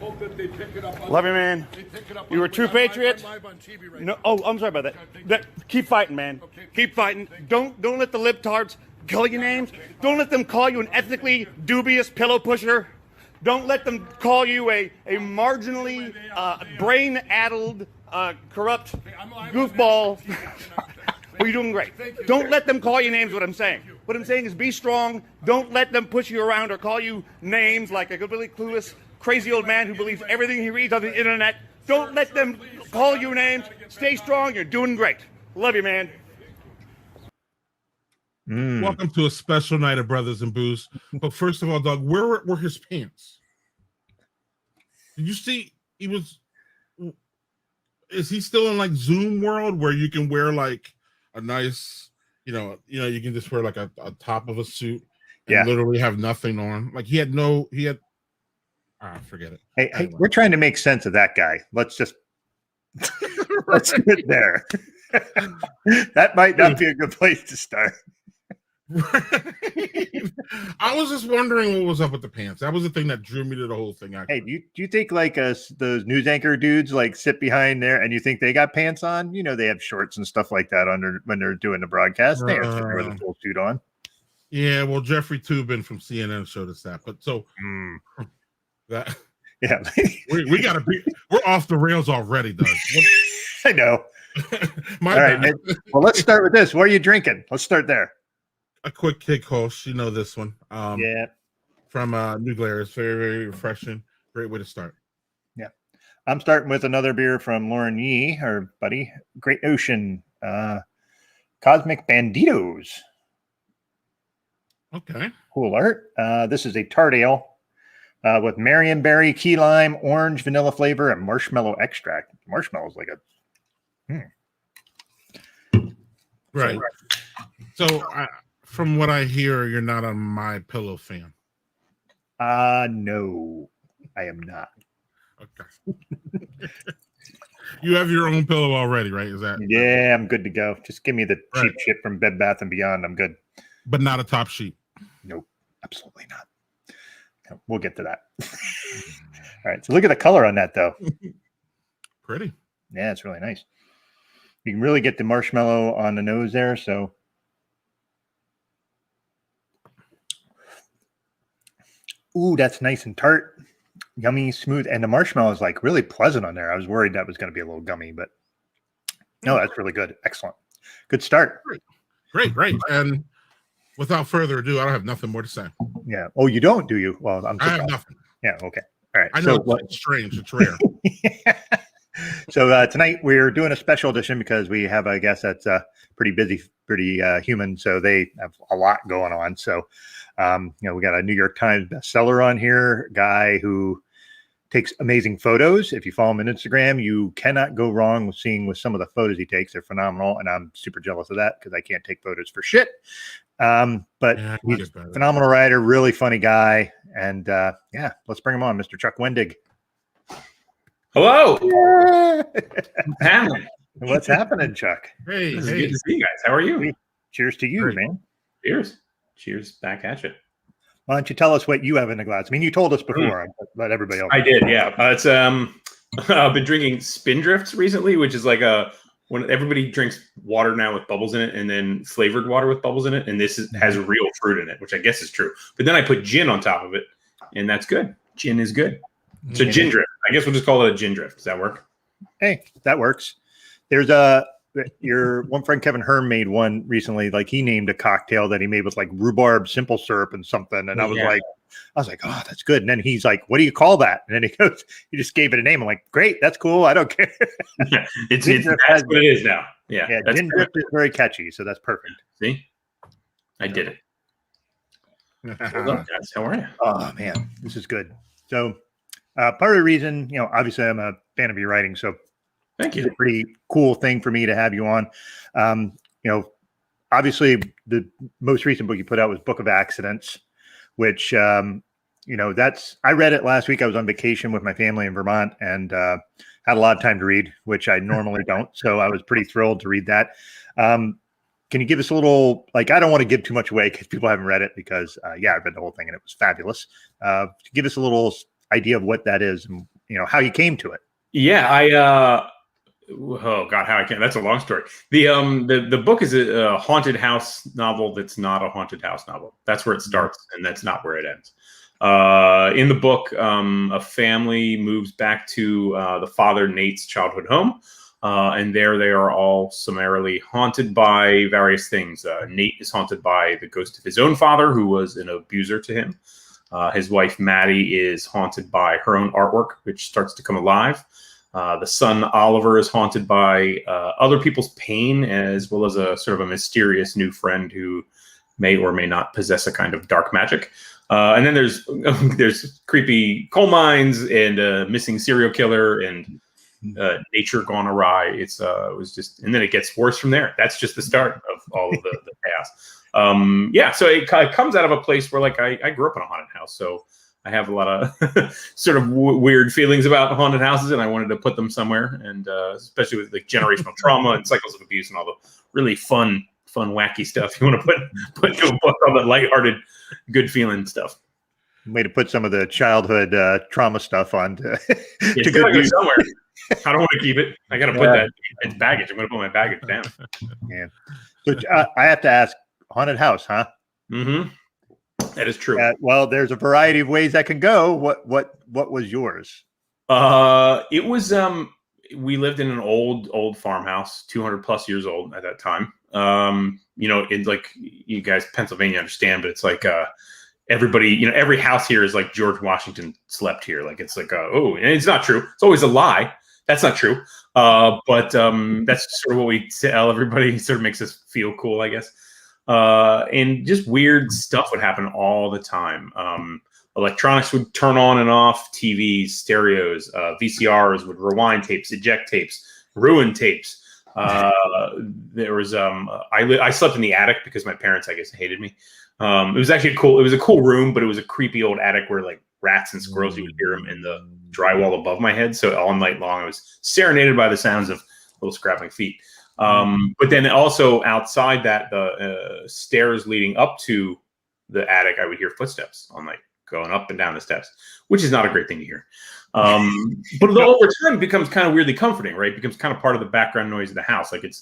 Hope that they pick it up. Love you, man. You were a true patriot. No, oh, I'm sorry about that. Keep fighting, man. Keep fighting. Don't let the libtards call you names. Don't let them call you an ethnically dubious pillow pusher. Don't let them call you a marginally brain-addled, corrupt goofball. Well, you're doing great. Don't let them call you names, what I'm saying. What I'm saying is be strong. Don't let them push you around or call you names like a completely clueless, crazy old man who believes everything he reads on the internet. Don't let them call you names. Stay strong. You're doing great. Love you, man. Welcome to a special night of Brothers and Booze. But first of all, Doug, where were his pants? Did you see he was? Is he still in like Zoom world where you can wear like a nice, you can just wear like a top of a suit and literally have nothing on? Like he had. Forget it. Hey, anyway. We're trying to make sense of that guy. Let's just let's get there. That might not be a good place to start. I was just wondering what was up with the pants. That was the thing that drew me to the whole thing. Actually. Hey, do you think like those news anchor dudes like sit behind there and you think they got pants on? You know, they have shorts and stuff like that under when they're doing the broadcast. They are sitting there with a full suit on. Yeah, well, Jeffrey Toobin from CNN showed us that. But so that we gotta be. We're off the rails already, Doug. I know. All right, man. Well, let's start with this. What are you drinking? Let's start there. A quick kick host, you know this one. From New Glarus. Very, very refreshing. Great way to start. Yeah. I'm starting with another beer from Lauren Yee, our buddy. Great Ocean. Cosmic Banditos. Okay. Cool art. This is a tart ale with Miriam berry, key lime, orange, vanilla flavor, and marshmallow extract. Marshmallow is like a right. So from what I hear, you're not a My Pillow fan. No, I am not. Okay. You have your own pillow already, right? Is that? Yeah, I'm good to go. Just give me the cheap shit from Bed Bath & Beyond. I'm good. But not a top sheet. Nope, absolutely not. No, we'll get to that. All right, so look at the color on that, though. Pretty. Yeah, it's really nice. You can really get the marshmallow on the nose there, so. Ooh, that's nice and tart, yummy, smooth, and the marshmallow is like really pleasant on there. I was worried that was going to be a little gummy, but no, that's really good. Excellent. Good start. Great. And without further ado, I don't have nothing more to say. Yeah. Oh, you don't, do you? Well, I have nothing. Yeah. Okay. All right. I know it's strange. It's rare. Yeah. So tonight we're doing a special edition because we have a guest that's pretty busy, pretty human. So they have a lot going on. So, we got a New York Times bestseller on here, guy who takes amazing photos. If you follow him on Instagram, you cannot go wrong with seeing with some of the photos he takes. They're phenomenal. And I'm super jealous of that because I can't take photos for shit. But he's a phenomenal writer, really funny guy. And let's bring him on, Mr. Chuck Wendig. Hello. What's happening, Chuck? Hey, it's good to see you guys. How are you? Cheers to you, man. Cheers back at you. Why don't you tell us what you have in the glass? I mean, you told us before, but everybody else. I did, yeah. It's I've been drinking Spindrifts recently, which is like when everybody drinks water now with bubbles in it, and then flavored water with bubbles in it, and this has real fruit in it, which I guess is true. But then I put gin on top of it, and that's good. Gin is good. So gin drift. I guess we'll just call it a gin drift. Does that work? Hey, that works. There's your one friend Kevin Hearn made one recently. Like he named a cocktail that he made with like rhubarb simple syrup and something. And I was like, oh, that's good. And then he's like, what do you call that? And then he goes, he just gave it a name. I'm like, great, that's cool. I don't care. Yeah, that's what it is now. Yeah, gin drift is very catchy, so that's perfect. See, I did it. Hello, guys. How are you? Oh man, this is good. So part of the reason, obviously I'm a fan of your writing, so thank you. It's a pretty cool thing for me to have you on. Obviously the most recent book you put out was Book of Accidents, which, I read it last week. I was on vacation with my family in Vermont and had a lot of time to read, which I normally don't. So I was pretty thrilled to read that. Can you give us a little, I don't want to give too much away because people haven't read it because, I read the whole thing and it was fabulous. Give us a little idea of what that is and how you came to it. Yeah, oh God, how I can't. That's a long story. The book is a haunted house novel that's not a haunted house novel. That's where it starts, and that's not where it ends. In the book, a family moves back to the father Nate's childhood home, and there they are all summarily haunted by various things. Nate is haunted by the ghost of his own father, who was an abuser to him. His wife Maddie is haunted by her own artwork, which starts to come alive. The son Oliver is haunted by other people's pain, as well as a sort of a mysterious new friend who may or may not possess a kind of dark magic. And then there's creepy coal mines and a missing serial killer and nature gone awry. It was just, and then it gets worse from there. That's just the start of all of the chaos. Yeah, so it comes out of a place where I grew up in a haunted house, so I have a lot of sort of weird feelings about haunted houses, and I wanted to put them somewhere, and especially with generational trauma and cycles of abuse and all the really fun, wacky stuff you want to put into a book, all the lighthearted, good feeling stuff. Way to put some of the childhood trauma stuff on to good use somewhere. I don't want to keep it. I got to put that in baggage. I'm going to put my baggage down. Yeah. So I have to ask, haunted house, huh? Mm-hmm. That is true. Well, there's a variety of ways that can go. What was yours? It was we lived in an old farmhouse, 200 plus years old at that time. It's like, you guys Pennsylvania understand, but it's like everybody, every house here is like George Washington slept here. Like it's like and it's not true. It's always a lie. That's not true. But that's sort of what we tell everybody. It sort of makes us feel cool, I guess. And just weird stuff would happen all the time. Electronics would turn on and off, TVs, stereos, VCRs would rewind tapes, eject tapes, ruin tapes. There was I slept in the attic because my parents, I guess, hated me. It was actually it was a cool room, but it was a creepy old attic where like rats and squirrels, you would hear them in the drywall above my head. So all night long I was serenaded by the sounds of little scrabbling feet. But then also outside that, the stairs leading up to the attic, I would hear footsteps on going up and down the steps, which is not a great thing to hear. But over time it becomes kind of weirdly comforting, right? It becomes kind of part of the background noise of the house. Like it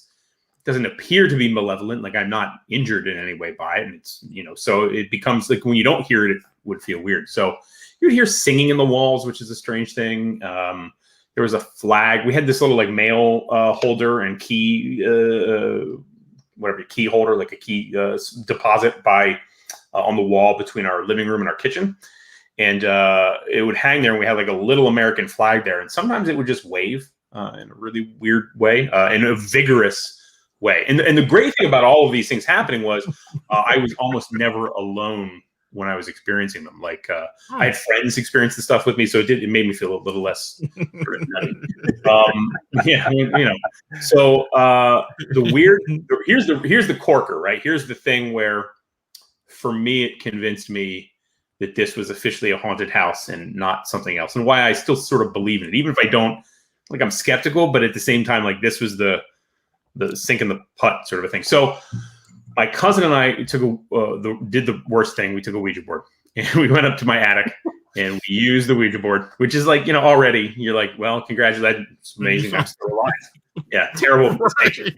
doesn't appear to be malevolent. Like I'm not injured in any way by it. And it's, so it becomes like when you don't hear it, it would feel weird. So you would hear singing in the walls, which is a strange thing. There was a flag. We had this little mail holder and key, key holder, like a key deposit on the wall between our living room and our kitchen. And it would hang there, and we had a little American flag there. And sometimes it would just wave in a really weird way, in a vigorous way. And the great thing about all of these things happening was I was almost never alone when I was experiencing them. I had friends experience the stuff with me, so it made me feel a little less nutty. So here's the corker, right? Here's the thing where, for me, it convinced me that this was officially a haunted house and not something else, and why I still sort of believe in it, even if I don't. I'm skeptical, but at the same time, this was the sink in the putt sort of a thing. So my cousin and I did the worst thing. We took a Ouija board and we went up to my attic and we used the Ouija board, which is already you're like, well, congratulations, it's amazing, I'm still alive. Yeah, terrible mistake.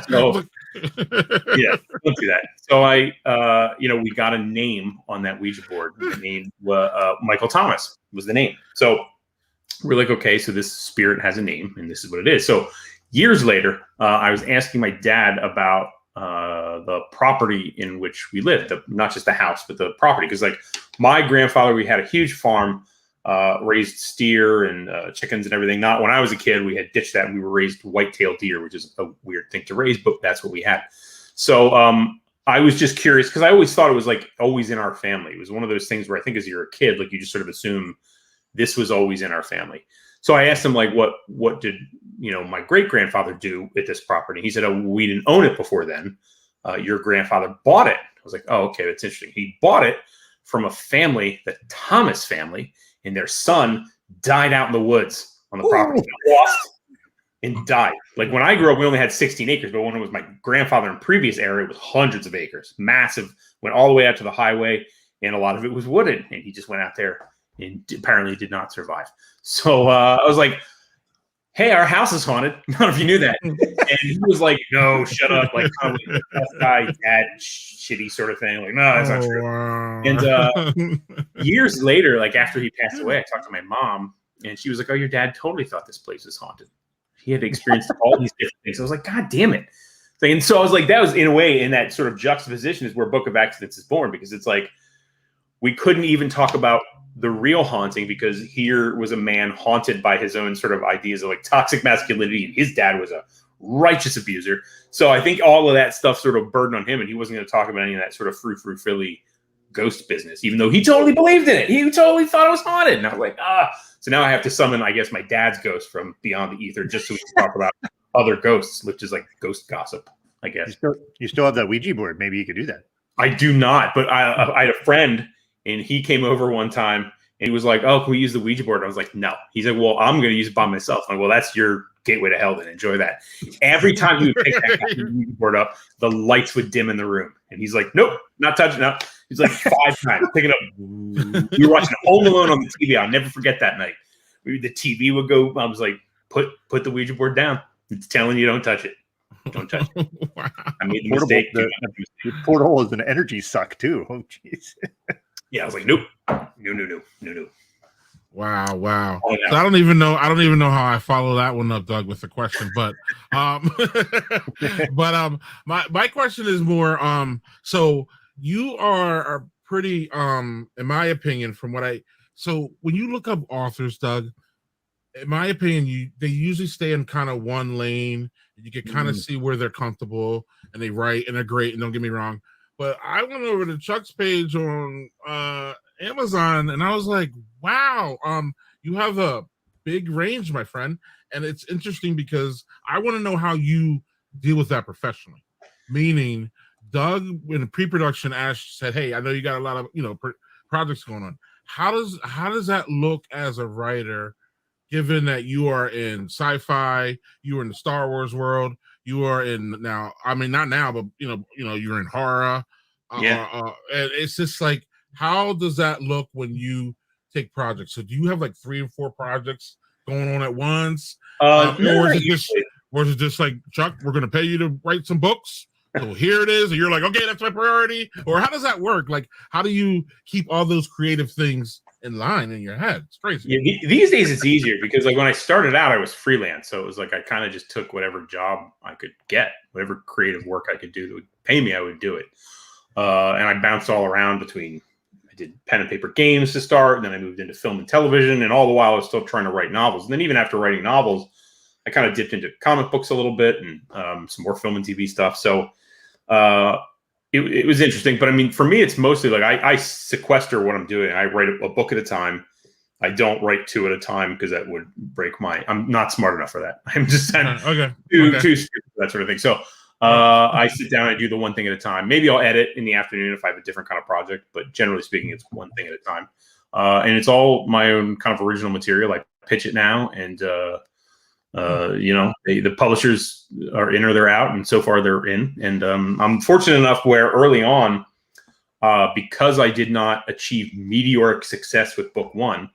So yeah, don't do that. So we got a name on that Ouija board. The name Michael Thomas was the name. So we're like, okay, so this spirit has a name and this is what it is. So years later, I was asking my dad about the property in which we lived, not just the house, but the property. Because my grandfather, we had a huge farm, raised steer and chickens and everything. Not when I was a kid, we had ditched that and we were raised white-tailed deer, which is a weird thing to raise, but that's what we had. So I was just curious because I always thought it was always in our family. It was one of those things where I think as you're a kid, you just sort of assume this was always in our family. So I asked him what did my great grandfather do at this property? He said, oh, we didn't own it before then. Your grandfather bought it. I was like, oh, okay, that's interesting. He bought it from a family, the Thomas family, and their son died out in the woods on the property. Lost and died. When I grew up, we only had 16 acres, but when it was my grandfather in previous era, it was hundreds of acres, massive, went all the way out to the highway, and a lot of it was wooded. And he just went out there and apparently did not survive. So I was like, hey, our house is haunted. I don't know if you knew that. And he was like, no, shut up. Like, kind of like the tough guy, dad, shitty sort of thing. Like, no, that's not true. Wow. And years later, like after he passed away, I talked to my mom, and she was like, oh, your dad totally thought this place was haunted. He had experienced all these different things. I was like, God damn it. And so I was like, that was in a way, in that sort of juxtaposition is where Book of Accidents is born, because it's like, we couldn't even talk about the real haunting because here was a man haunted by his own sort of ideas of like toxic masculinity, and his dad was a righteous abuser. So I think all of that stuff sort of burdened on him, and he wasn't going to talk about any of that sort of frou-frou Philly ghost business, even though he totally believed in it. He totally thought it was haunted. And I was like, So now I have to summon, I guess, my dad's ghost from beyond the ether just so we can talk about other ghosts, which is like ghost gossip, I guess. You still have that Ouija board. Maybe you could do that. I do not, but I had a friend, and he came over one time, and he was like, oh, can we use the Ouija board? And I was like, no. He's like, well, I'm going to use it by myself. I'm like, well, that's your gateway to hell, then enjoy that. Every time he would pick that Ouija board up, the lights would dim in the room. And he's like, nope, not touching it. He's like 5 times, pick it up. We were watching Home Alone on the TV. I'll never forget that night. The TV would go, I was like, put the Ouija board down. It's telling you don't touch it. Don't touch it. Wow. I made the mistake. The porthole is an energy suck too. Oh, jeez. Yeah, I was like, nope. No. Wow. Oh, no. So I don't even know how I follow that one up, Doug, with the question. But my question is more so you are pretty in my opinion, from what so when you look up authors, Doug, in my opinion, they usually stay in kind of one lane. You can kind of see where they're comfortable, and they write and they're great. And don't get me wrong, but I went over to Chuck's page on Amazon, and I was like, wow, you have a big range, my friend. And it's interesting because I want to know how you deal with that professionally. Meaning, Doug, in pre-production, said, hey, I know you got a lot of projects going on. How does that look as a writer? Given that you are in sci-fi, you are in the Star Wars world, you are in now. I mean, not now, but you're in horror. And it's just like, how does that look when you take projects? So, do you have like 3 or 4 projects going on at once, or is it just like, Chuck, we're going to pay you to write some books? So here it is, and you're like, okay, that's my priority. Or how does that work? Like, how do you keep all those creative things in line in your head? It's crazy. Yeah, these days it's easier because like when I started out, I was freelance. So it was like I kind of just took whatever job I could get, whatever creative work I could do that would pay me, I would do it. And I bounced all around between, I did pen and paper games to start, and then I moved into film and television, and all the while I was still trying to write novels. And then even after writing novels, I kind of dipped into comic books a little bit and some more film and TV stuff. So it was interesting, but I mean, for me, it's mostly like I sequester what I'm doing. I write a book at a time. I don't write 2 at a time because that would break I'm not smart enough for that. I'm just too stupid for that sort of thing. So I sit down and I do the one thing at a time. Maybe I'll edit in the afternoon if I have a different kind of project, but generally speaking, it's one thing at a time. And it's all my own kind of original material. I pitch it now, and the publishers are in or they're out, and so far they're in. And I'm fortunate enough where early on, because I did not achieve meteoric success with book 1,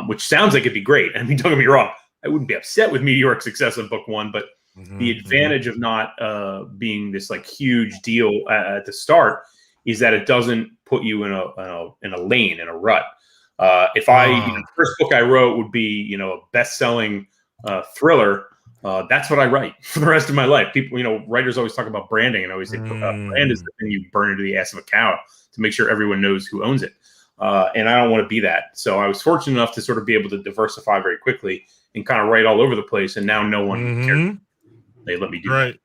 which sounds like it'd be great. I mean, don't get me wrong, I wouldn't be upset with meteoric success in book 1, but the advantage of not being this like huge deal at the start is that it doesn't put you in a lane, in a rut. If the first book I wrote would be, a best-selling thriller, that's what I write for the rest of my life. People, writers always talk about branding, and always say brand is the thing you burn into the ass of a cow to make sure everyone knows who owns it. And I don't want to be that. So I was fortunate enough to sort of be able to diversify very quickly and kind of write all over the place. And now no one cares. They let me do right.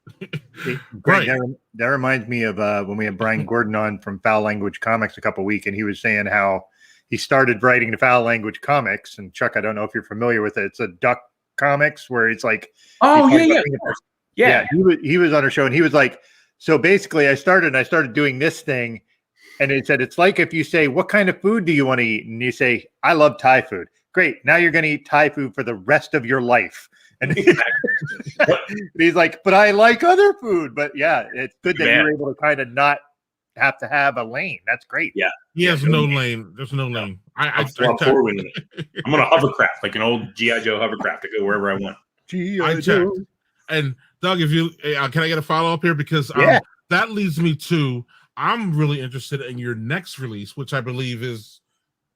Great. That reminds me of when we had Brian Gordon on from Foul Language Comics a couple of weeks, and he was saying how he started writing the Foul Language Comics. And Chuck, I don't know if you're familiar with it. It's a duck comics where it's like, yeah. He was on our show, and he was like, so basically I started doing this thing, and it said, it's like if you say, what kind of food do you want to eat? And you say, I love Thai food. Great. Now you're going to eat Thai food for the rest of your life. And he's like, but I like other food. But yeah, it's good that you're able to kind of not have to have a lane. That's great. Yeah. He has no lane. There's no lane. I'm on a hovercraft, like an old GI Joe hovercraft, to go wherever I want. I checked. And Doug, if you can I get a follow up here, because that leads me to, I'm really interested in your next release, which I believe is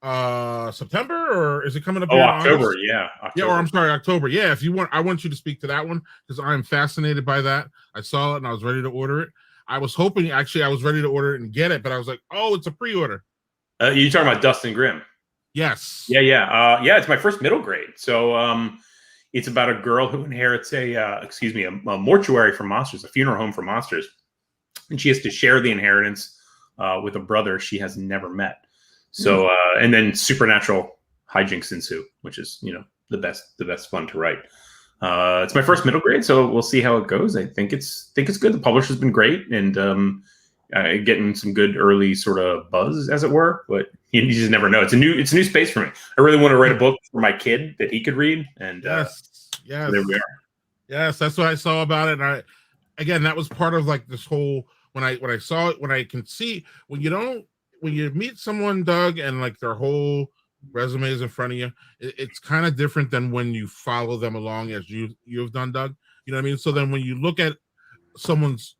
September, or is it coming up? October, October. Or I'm sorry, October. Yeah, if you want, I want you to speak to that one, because I'm fascinated by that. I saw it and I was ready to order it. I was hoping, actually, I was ready to order it and get it, but I was like, oh, it's a pre-order. You talking about Dust and Grim? Yes. Yeah. It's my first middle grade. So it's about a girl who inherits a mortuary for monsters, a funeral home for monsters, and she has to share the inheritance with a brother she has never met. So and then supernatural hijinks ensue, which is the best fun to write. It's my first middle grade, so we'll see how it goes. I think it's good. The publisher's been great, and getting some good early sort of buzz, as it were. But you just never know. It's a new space for me. I really want to write a book for my kid that he could read, and yes, there we are. Yes, that's what I saw about it. And that was part of like this whole, when I saw it, when I can see, when you meet someone, Doug, and like their whole resume is in front of you, it's kind of different than when you follow them along as you've done, Doug. You know what I mean? So then when you look at someone's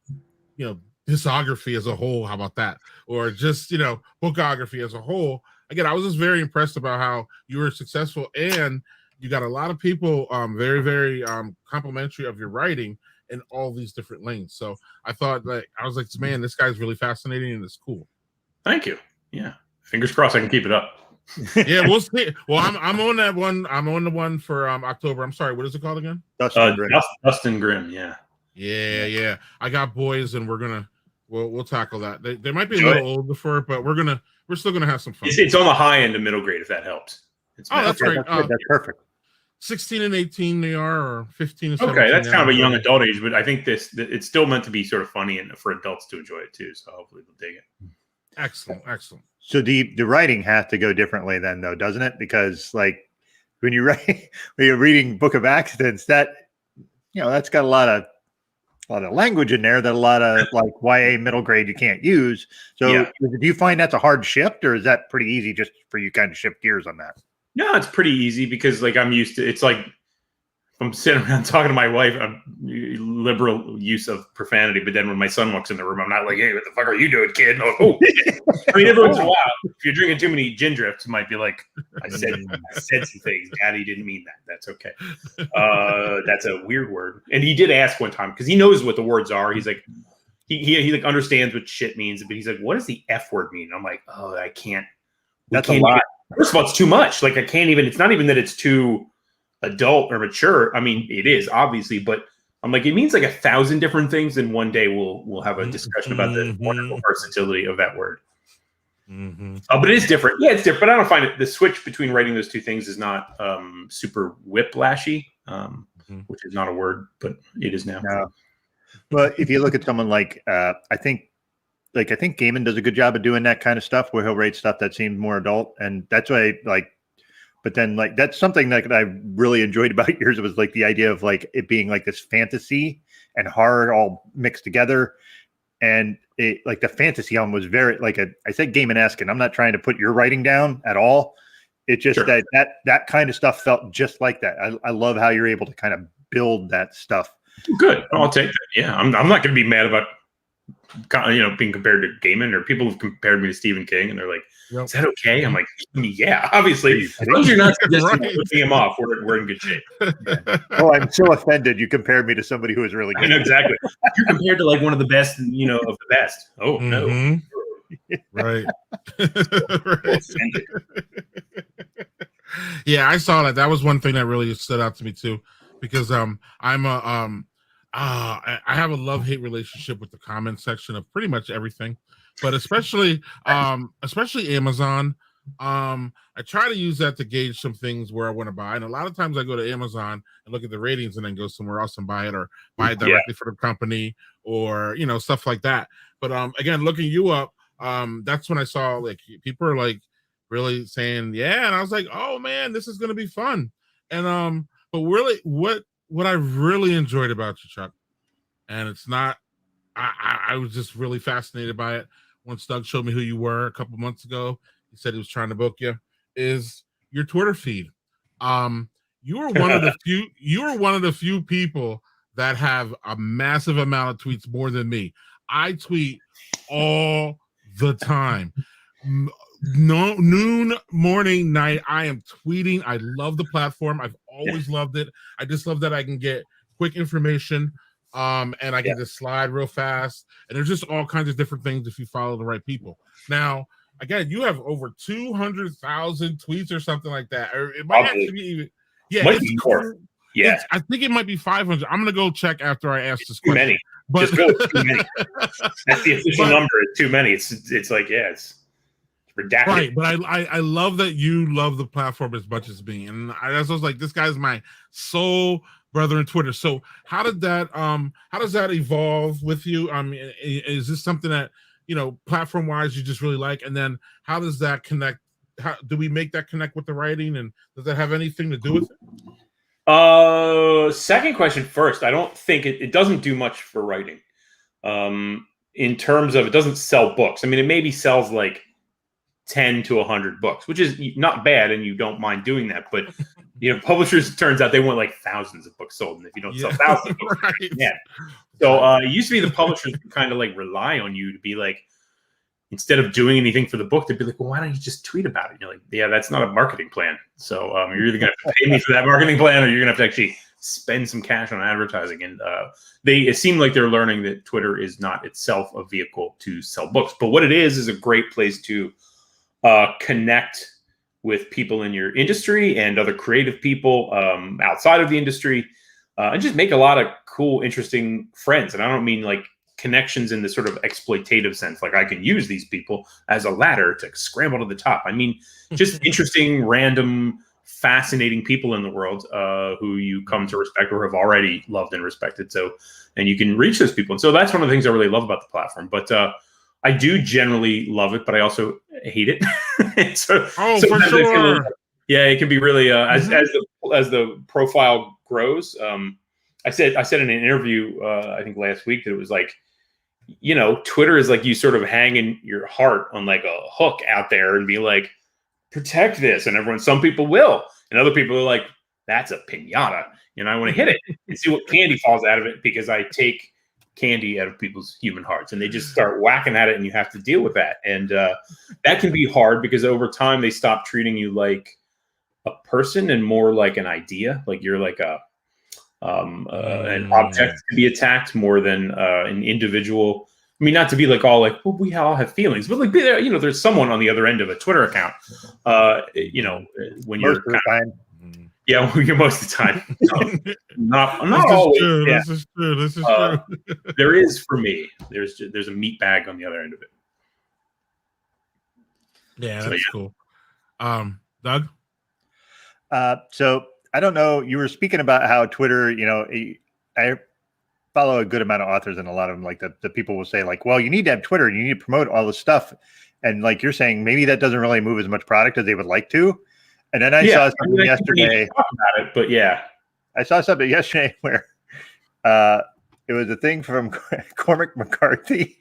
discography as a whole, how about that? Or just bookography as a whole, again, I was just very impressed about how you were successful, and you got a lot of people very, very complimentary of your writing in all these different lanes. So I thought, I was like, man, this guy's really fascinating and it's cool. Thank you. Yeah, fingers crossed I can keep it up. Yeah, we'll see. Well, I'm on that one. I'm on the one for October. I'm sorry, what is it called again? Dust and Grim. Yeah. I got boys, and we'll tackle that. They might be a little older for it, but we're still gonna have some fun. It's on the high end of middle grade, if that helps. That's great. That's perfect. 16 and 18 they are, or 15 and 17. Okay, that's kind of a young adult age, but I think it's still meant to be sort of funny and for adults to enjoy it too. So hopefully they'll dig it. Excellent. So the writing has to go differently then, though, doesn't it? Because like when you're reading Book of Accidents, that that's got a lot of language in there that a lot of like YA middle grade you can't use. So do you find that's a hard shift, or is that pretty easy just for you kind of shift gears on that? No, it's pretty easy because like I'm used to. It's like I'm sitting around talking to my wife, I'm liberal use of profanity, but then when my son walks in the room, I'm not like, hey, what the fuck are you doing, kid? Oh. I mean, every once in a while, if you're drinking too many gin drifts, it might be like, I said some things. Daddy didn't mean that. That's okay. That's a weird word. And he did ask one time, because he knows what the words are. He's like, he like understands what shit means, but he's like, what does the F word mean? And I'm like, oh, I can't. That's a lot. First of all, it's too much. Like, I can't even, it's not even that it's too adult or mature. I mean, it is obviously, but I'm like, it means like 1,000 different things. And one day we'll have a discussion about the wonderful versatility of that word. But it is different. Yeah, it's different. But I don't find it, the switch between writing those two things is not super whiplashy, which is not a word, but it is now. No. Well, if you look at someone like, I think Gaiman does a good job of doing that kind of stuff where he'll write stuff that seems more adult. And that's why but then like, that's something that I really enjoyed about yours was like the idea of like it being like this fantasy and horror all mixed together. And it, like the fantasy element was very like I said Gaiman-esque, and I'm not trying to put your writing down at all. It's just that kind of stuff felt just like that. I love how you're able to kind of build that stuff. Good. I'll take that. Yeah. I'm not going to be mad about, being compared to Gaiman, or people have compared me to Stephen King and they're like, is that okay? I'm like, yeah, obviously. As long as you're not putting him off, we're in good shape. Oh, I'm so offended you compared me to somebody who is really good. I know, exactly. You're compared to like one of the best, of the best. Oh, no. Right. Yeah, I saw that. That was one thing that really stood out to me too, because I have a love-hate relationship with the comment section of pretty much everything, but especially Amazon. I try to use that to gauge some things where I want to buy, and a lot of times I go to Amazon and look at the ratings and then go somewhere else and buy it, or buy it directly for the company, or stuff like that. But again, looking you up, that's when I saw like people are like really saying and I was like, oh man, this is gonna be fun. And but really what I really enjoyed about you, Chuck, and it's not, I was just really fascinated by it. Once Doug showed me who you were a couple months ago, he said he was trying to book you, is your Twitter feed. You are one of the few. You are one of the few people that have a massive amount of tweets more than me. I tweet all the time. No, noon, morning, night. I am tweeting. I love the platform. I've always loved it. I just love that I can get quick information, and I can just slide real fast. And there's just all kinds of different things if you follow the right people. Now, again, you have over 200,000 tweets or something like that. Or it might actually be even. Yeah, might be more. Yeah, I think it might be 500. I'm gonna go check after I ask this question. Too many. But, just go with too many. That's the official number. It's too many. It's like it's redacted. Right, but I love that you love the platform as much as me, and I was like, this guy's my soul brother in Twitter. So how does that evolve with you? Is this something that platform wise you just really like, and then how does that connect? How do we make that connect with the writing, and does that have anything to do with it? Second question first. I don't think it doesn't do much for writing. In terms of, it doesn't sell books. I mean, it maybe sells like 10 to 100 books, which is not bad, and you don't mind doing that. But publishers, turns out they want like thousands of books sold, and if you don't sell thousands of books, right. So it used to be the publishers would kind of like rely on you to be like, instead of doing anything for the book, they'd be like, well, why don't you just tweet about it? And you're like, yeah, that's not a marketing plan. So you're either going to have to pay me for that marketing plan, or you're going to have to actually spend some cash on advertising. And it seemed like they're learning that Twitter is not itself a vehicle to sell books. But what it is a great place to connect with people in your industry and other creative people outside of the industry, and just make a lot of cool, interesting friends. And I don't mean like connections in the sort of exploitative sense, like I can use these people as a ladder to scramble to the top. I mean, just interesting, random, fascinating people in the world who you come to respect or have already loved and respected. So, and you can reach those people. And so that's one of the things I really love about the platform. But I do generally love it, but I also hate it. For sure. It can be really as the profile grows. I said in an interview I think last week that it was like, Twitter is like you sort of hanging your heart on like a hook out there and be like, protect this, and some people will, and other people are like, that's a piñata, I want to hit it and see what candy falls out of it, because I take candy out of people's human hearts, and they just start whacking at it, and you have to deal with that. And that can be hard, because over time they stop treating you like a person and more like an idea, like you're like an object to be attacked more than an individual. I mean, not to be like all like, well, we all have feelings, but like, there's someone on the other end of a Twitter account, when you're you're most of the time. Not always. True. Yeah. This is true. There is, for me, there's a meat bag on the other end of it. Yeah, that's cool. Doug? So I don't know. You were speaking about how Twitter, I follow a good amount of authors, and a lot of them, like the people will say like, well, you need to have Twitter and you need to promote all this stuff. And like you're saying, maybe that doesn't really move as much product as they would like to. And then I saw something yesterday. Talk about it, but I saw something yesterday where it was a thing from Cormac McCarthy.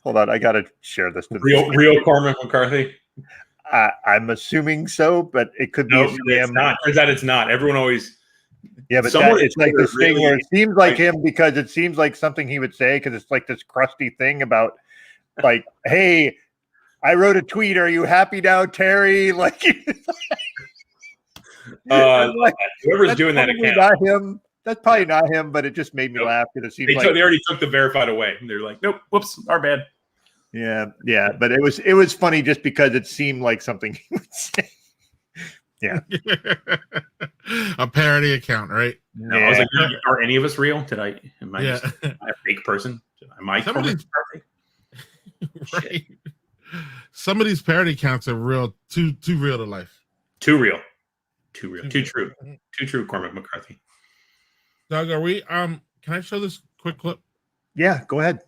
Hold on, I got to share this. Real Cormac McCarthy? I'm assuming so, but it could be. It's not. Turns out it's not. Everyone always. Yeah, but it's like this thing where it seems like him, because it seems like something he would say, because it's like this crusty thing about like, hey, I wrote a tweet. Are you happy now, Terry? Like, whoever's doing that account. Not him. That's probably not him, but it just made me laugh, because it seems they already took the verified away. They're like, nope, whoops, our bad. Yeah, but it was funny just because it seemed like something he would say. Yeah. A parody account, right? No, I was like, are any of us real? Am I just a fake person? Am I right. Some of these parody accounts are real, too real to life. Too real. Too true. Too true, Cormac McCarthy. Doug, are we can I show this quick clip? Yeah, go ahead.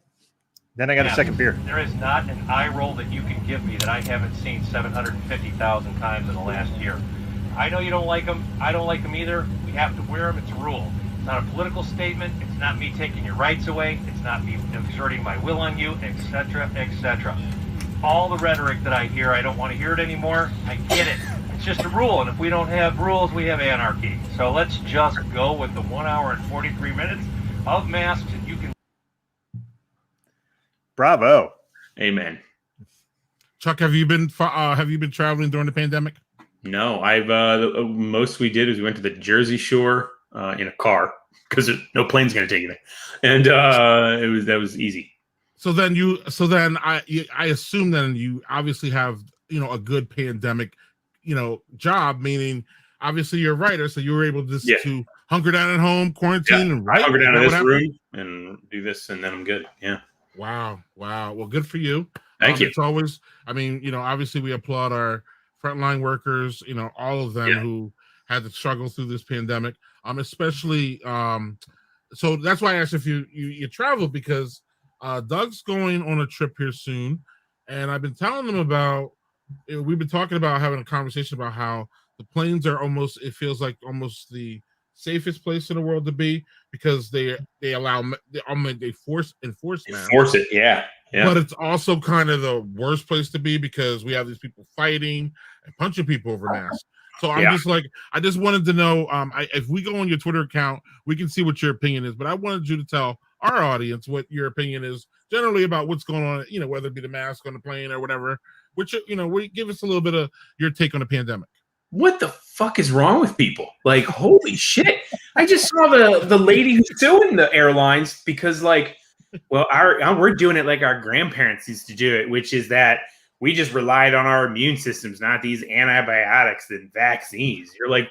Then I got a second beer. There is not an eye roll that you can give me that I haven't seen 750,000 times in the last year. I know you don't like them. I don't like them either. We have to wear them. It's a rule. It's not a political statement. It's not me taking your rights away. It's not me exerting my will on you, etc., etc. All the rhetoric that I hear, I don't want to hear it anymore. I get it. I It's just a rule, and if we don't have rules, we have anarchy. So let's just go with the 1 hour and 43 minutes of masks, and you can. Bravo. Amen. Chuck, have you been traveling during the pandemic? No, I've the most we did is we went to the Jersey Shore in a car because no plane's going to take you there, and that was easy. So then I assume then you obviously have a good pandemic job, meaning obviously you're a writer, so you were able to hunker down at home, quarantine, and write. I hunker down in this room and do this, and then I'm good. Yeah. Wow. Well, good for you. Thank you. It's always, obviously we applaud our frontline workers, all of them who had to struggle through this pandemic. Especially, so that's why I asked if you travel, because Doug's going on a trip here soon, and I've been telling them about. We've been talking about having a conversation about how the planes are almost. It feels like almost the safest place in the world to be, because they enforce masks. Force it, yeah. But it's also kind of the worst place to be because we have these people fighting and punching people over masks. So I'm just like, I just wanted to know, if we go on your Twitter account, we can see what your opinion is. But I wanted you to tell our audience what your opinion is generally about what's going on, whether it be the mask on the plane or whatever. Which, give us a little bit of your take on the pandemic. What the fuck is wrong with people? Like, holy shit. I just saw the lady who's suing the airlines because, we're doing it like our grandparents used to do it, which is that we just relied on our immune systems, not these antibiotics and vaccines. You're like,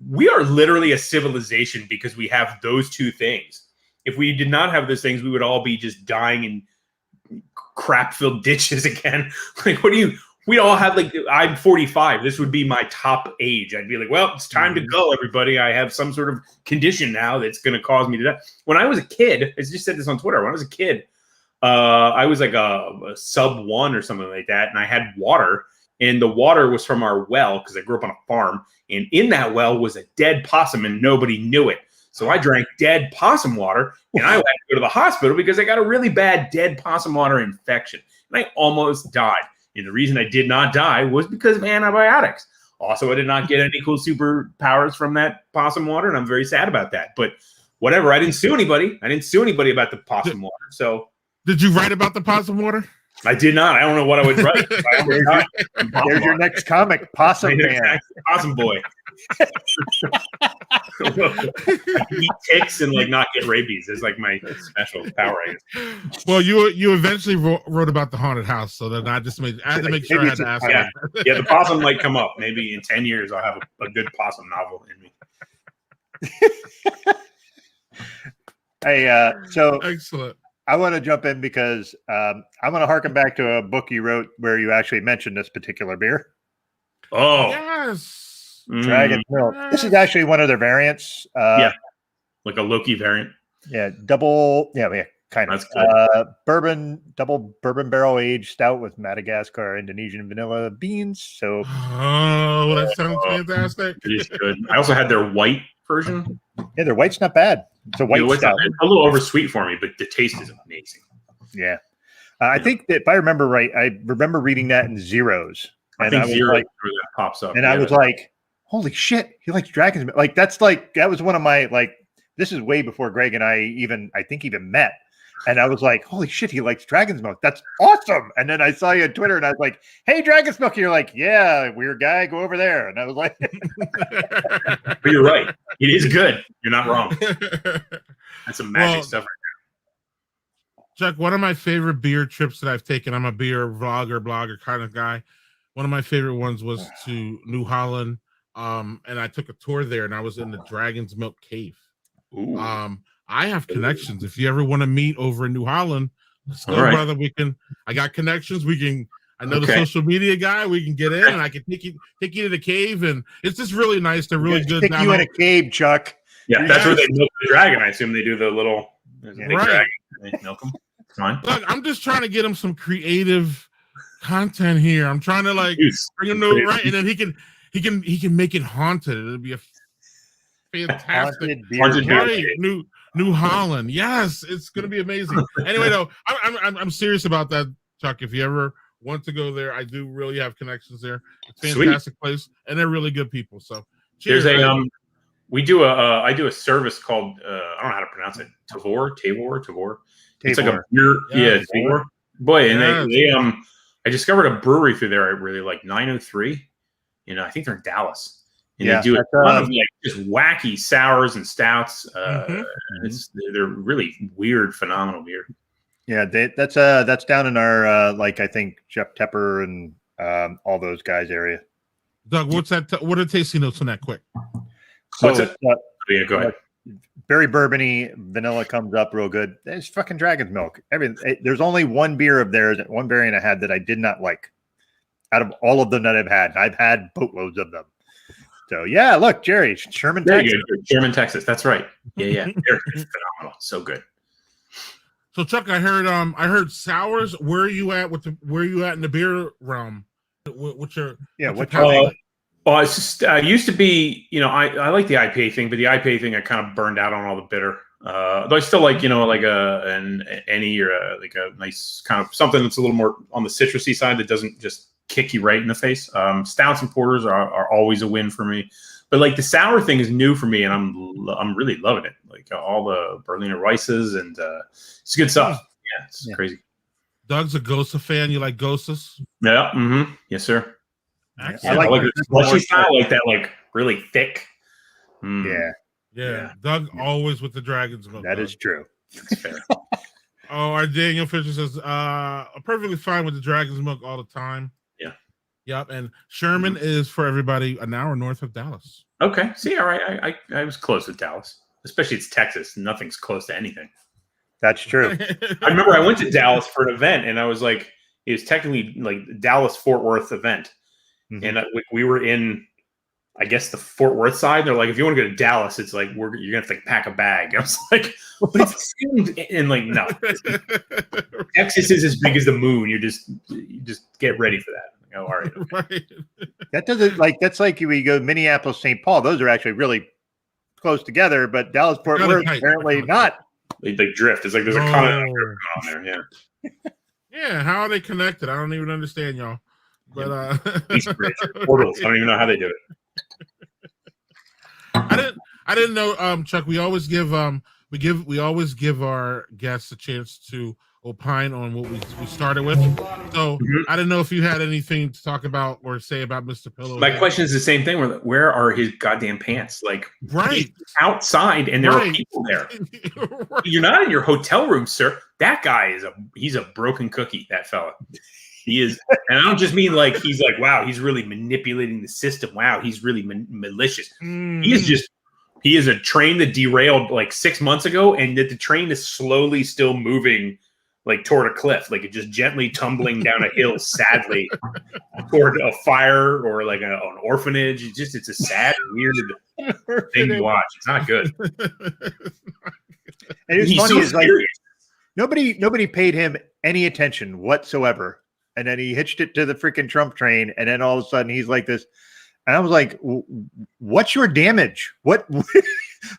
we are literally a civilization because we have those two things. If we did not have those things, we would all be just dying in crap-filled ditches again. We'd all have I'm 45. This would be my top age. I'd be like, well, it's time to go, everybody. I have some sort of condition now that's going to cause me to die. When I was a kid, I just said this on Twitter. When I was a kid, I was like a sub 1 or something like that. And I had water, and the water was from our well because I grew up on a farm. And in that well was a dead possum, and nobody knew it. So I drank dead possum water, and I had to go to the hospital because I got a really bad dead possum water infection. And I almost died. And the reason I did not die was because of antibiotics. Also, I did not get any cool superpowers from that possum water, and I'm very sad about that. But whatever, I didn't sue anybody. About the possum water. So, did you write about the possum water? I did not. I don't know what I would write. There's your next comic, Possum Man. Possum Boy. Eat ticks and not get rabies is my special power, I guess. Well, you eventually wrote about the haunted house, so then I had to make sure I had to ask. Yeah, the possum might come up. Maybe in 10 years I'll have a good possum novel in me. Hey, so excellent. I want to jump in because I'm going to harken back to a book you wrote where you actually mentioned this particular beer. Oh, yes. Dragon's Milk. This is actually one of their variants. Like a Loki variant. Yeah, double. Yeah, kind of. Bourbon, double bourbon barrel aged stout with Madagascar, Indonesian vanilla beans. So, that sounds fantastic. It is good. I also had their white version. Yeah, their white's not bad. It's a white stout. A little oversweet for me, but the taste is amazing. Yeah. I think that if I remember right, I remember reading that in Zer0es. I think Zer0es that pops up. And I was like, holy shit, he likes Dragon's Milk. That was one of my, this is way before Greg and I even met. And I was like, holy shit, he likes Dragon's Milk. That's awesome. And then I saw you on Twitter and I was like, hey, Dragon's Milk. And you're like, yeah, weird guy, go over there. And I was like, but you're right. It is good. You're not wrong. That's some magic stuff right now. Chuck, one of my favorite beer trips that I've taken, I'm a beer blogger kind of guy. One of my favorite ones was to New Holland. And I took a tour there and I was in the Dragon's Milk Cave. Ooh. I have connections. If you ever want to meet over in New Holland, let's go, brother. I got connections. I know the social media guy. We can get in and I can take you to the cave. And it's just really nice. They're really good. Take you in a cave, Chuck. Yeah, that's where they milk the dragon. I assume they do the little dragon. They milk them. It's fine. Look, I'm just trying to get him some creative content here. I'm trying to bring him to right, and then he can make it haunted. It'll be a fantastic New Holland. Yes, it's gonna be amazing. Anyway, though, I'm serious about that, Chuck. If you ever want to go there. I do really have connections there. It's a fantastic place, and they're really good people. So cheers. There's a we do a I do a service called I don't know how to pronounce it. Tavor. It's like a beer. Yeah, Tavor. Boy, and they I discovered a brewery through there I really like, 903. I think they're in Dallas. And they do a ton of like just wacky sours and stouts. They're really weird, phenomenal beer. Yeah, that's down in our like I think Jeff Tepper and all those guys area. Doug, what's that? What are tasting notes on that? Quick. What's it? Yeah, go ahead. Very bourbony, vanilla comes up real good. It's fucking dragon's milk. There's only one beer of theirs, one variant I had that I did not like. Out of all of them that I've had boatloads of them. So yeah, look, Jerry, Sherman, Texas. Sherman, Texas. That's right. Yeah. They're phenomenal. So good. So Chuck, I heard sours. Where are you at in the beer realm? What's your it's just used to be, I like the IPA thing, but the IPA thing I kind of burned out on all the bitter. Though I still like, like an any or like a nice kind of something that's a little more on the citrusy side that doesn't just kick you right in the face. Stouts and porters are always a win for me, but like the sour thing is new for me, and I'm really loving it. Like all the Berliner Weisses and it's good stuff. Yeah, it's crazy. Doug's a Gosa fan. You like Gosas? Yeah. Mm-hmm. Yes, sir. Yeah, I like the slushy style, like that, like really thick. Yeah. Doug always with the dragon's milk. That is true. That's fair. Our Daniel Fisher says, perfectly fine with the dragon's milk all the time. Yeah. Yep. And Sherman is for everybody an hour north of Dallas. Okay. See, all right. I was close with Dallas, especially it's Texas. Nothing's close to anything. That's true. I remember I went to Dallas for an event, and I was like, it was technically like Dallas Fort Worth event. Mm-hmm. And we were in, I guess, the Fort Worth side. They're like, if you want to go to Dallas, it's like you're gonna have to like pack a bag. I was like, but it's and like no, Texas is as big as the moon. You just get ready for that. Like, oh, all right. Okay. That doesn't that's like we go Minneapolis, St. Paul. Those are actually really close together, but Dallas Fort Worth apparently not. They drift. It's like there's a continent on there. Yeah. Yeah. How are they connected? I don't even understand, y'all. But portals. I don't even know how they do it. I didn't know, Chuck. We always give our guests a chance to opine on what we started with. So I didn't know if you had anything to talk about or say about Mr. Pillow. My question is the same thing. Where are his goddamn pants? Like right outside, and there are people there. Right. You're not in your hotel room, sir. That guy he's a broken cookie. That fella. He is, and I don't just mean like he's like, wow, he's really manipulating the system. Wow, he's really malicious. He is a train that derailed like 6 months ago, and that the train is slowly still moving like toward a cliff, like it just gently tumbling down a hill, sadly toward a fire or like an orphanage. It's a sad, weird thing to watch. It's not good. And it's funny is like nobody paid him any attention whatsoever. And then he hitched it to the freaking Trump train. And then all of a sudden he's like this. And I was like, what's your damage? Why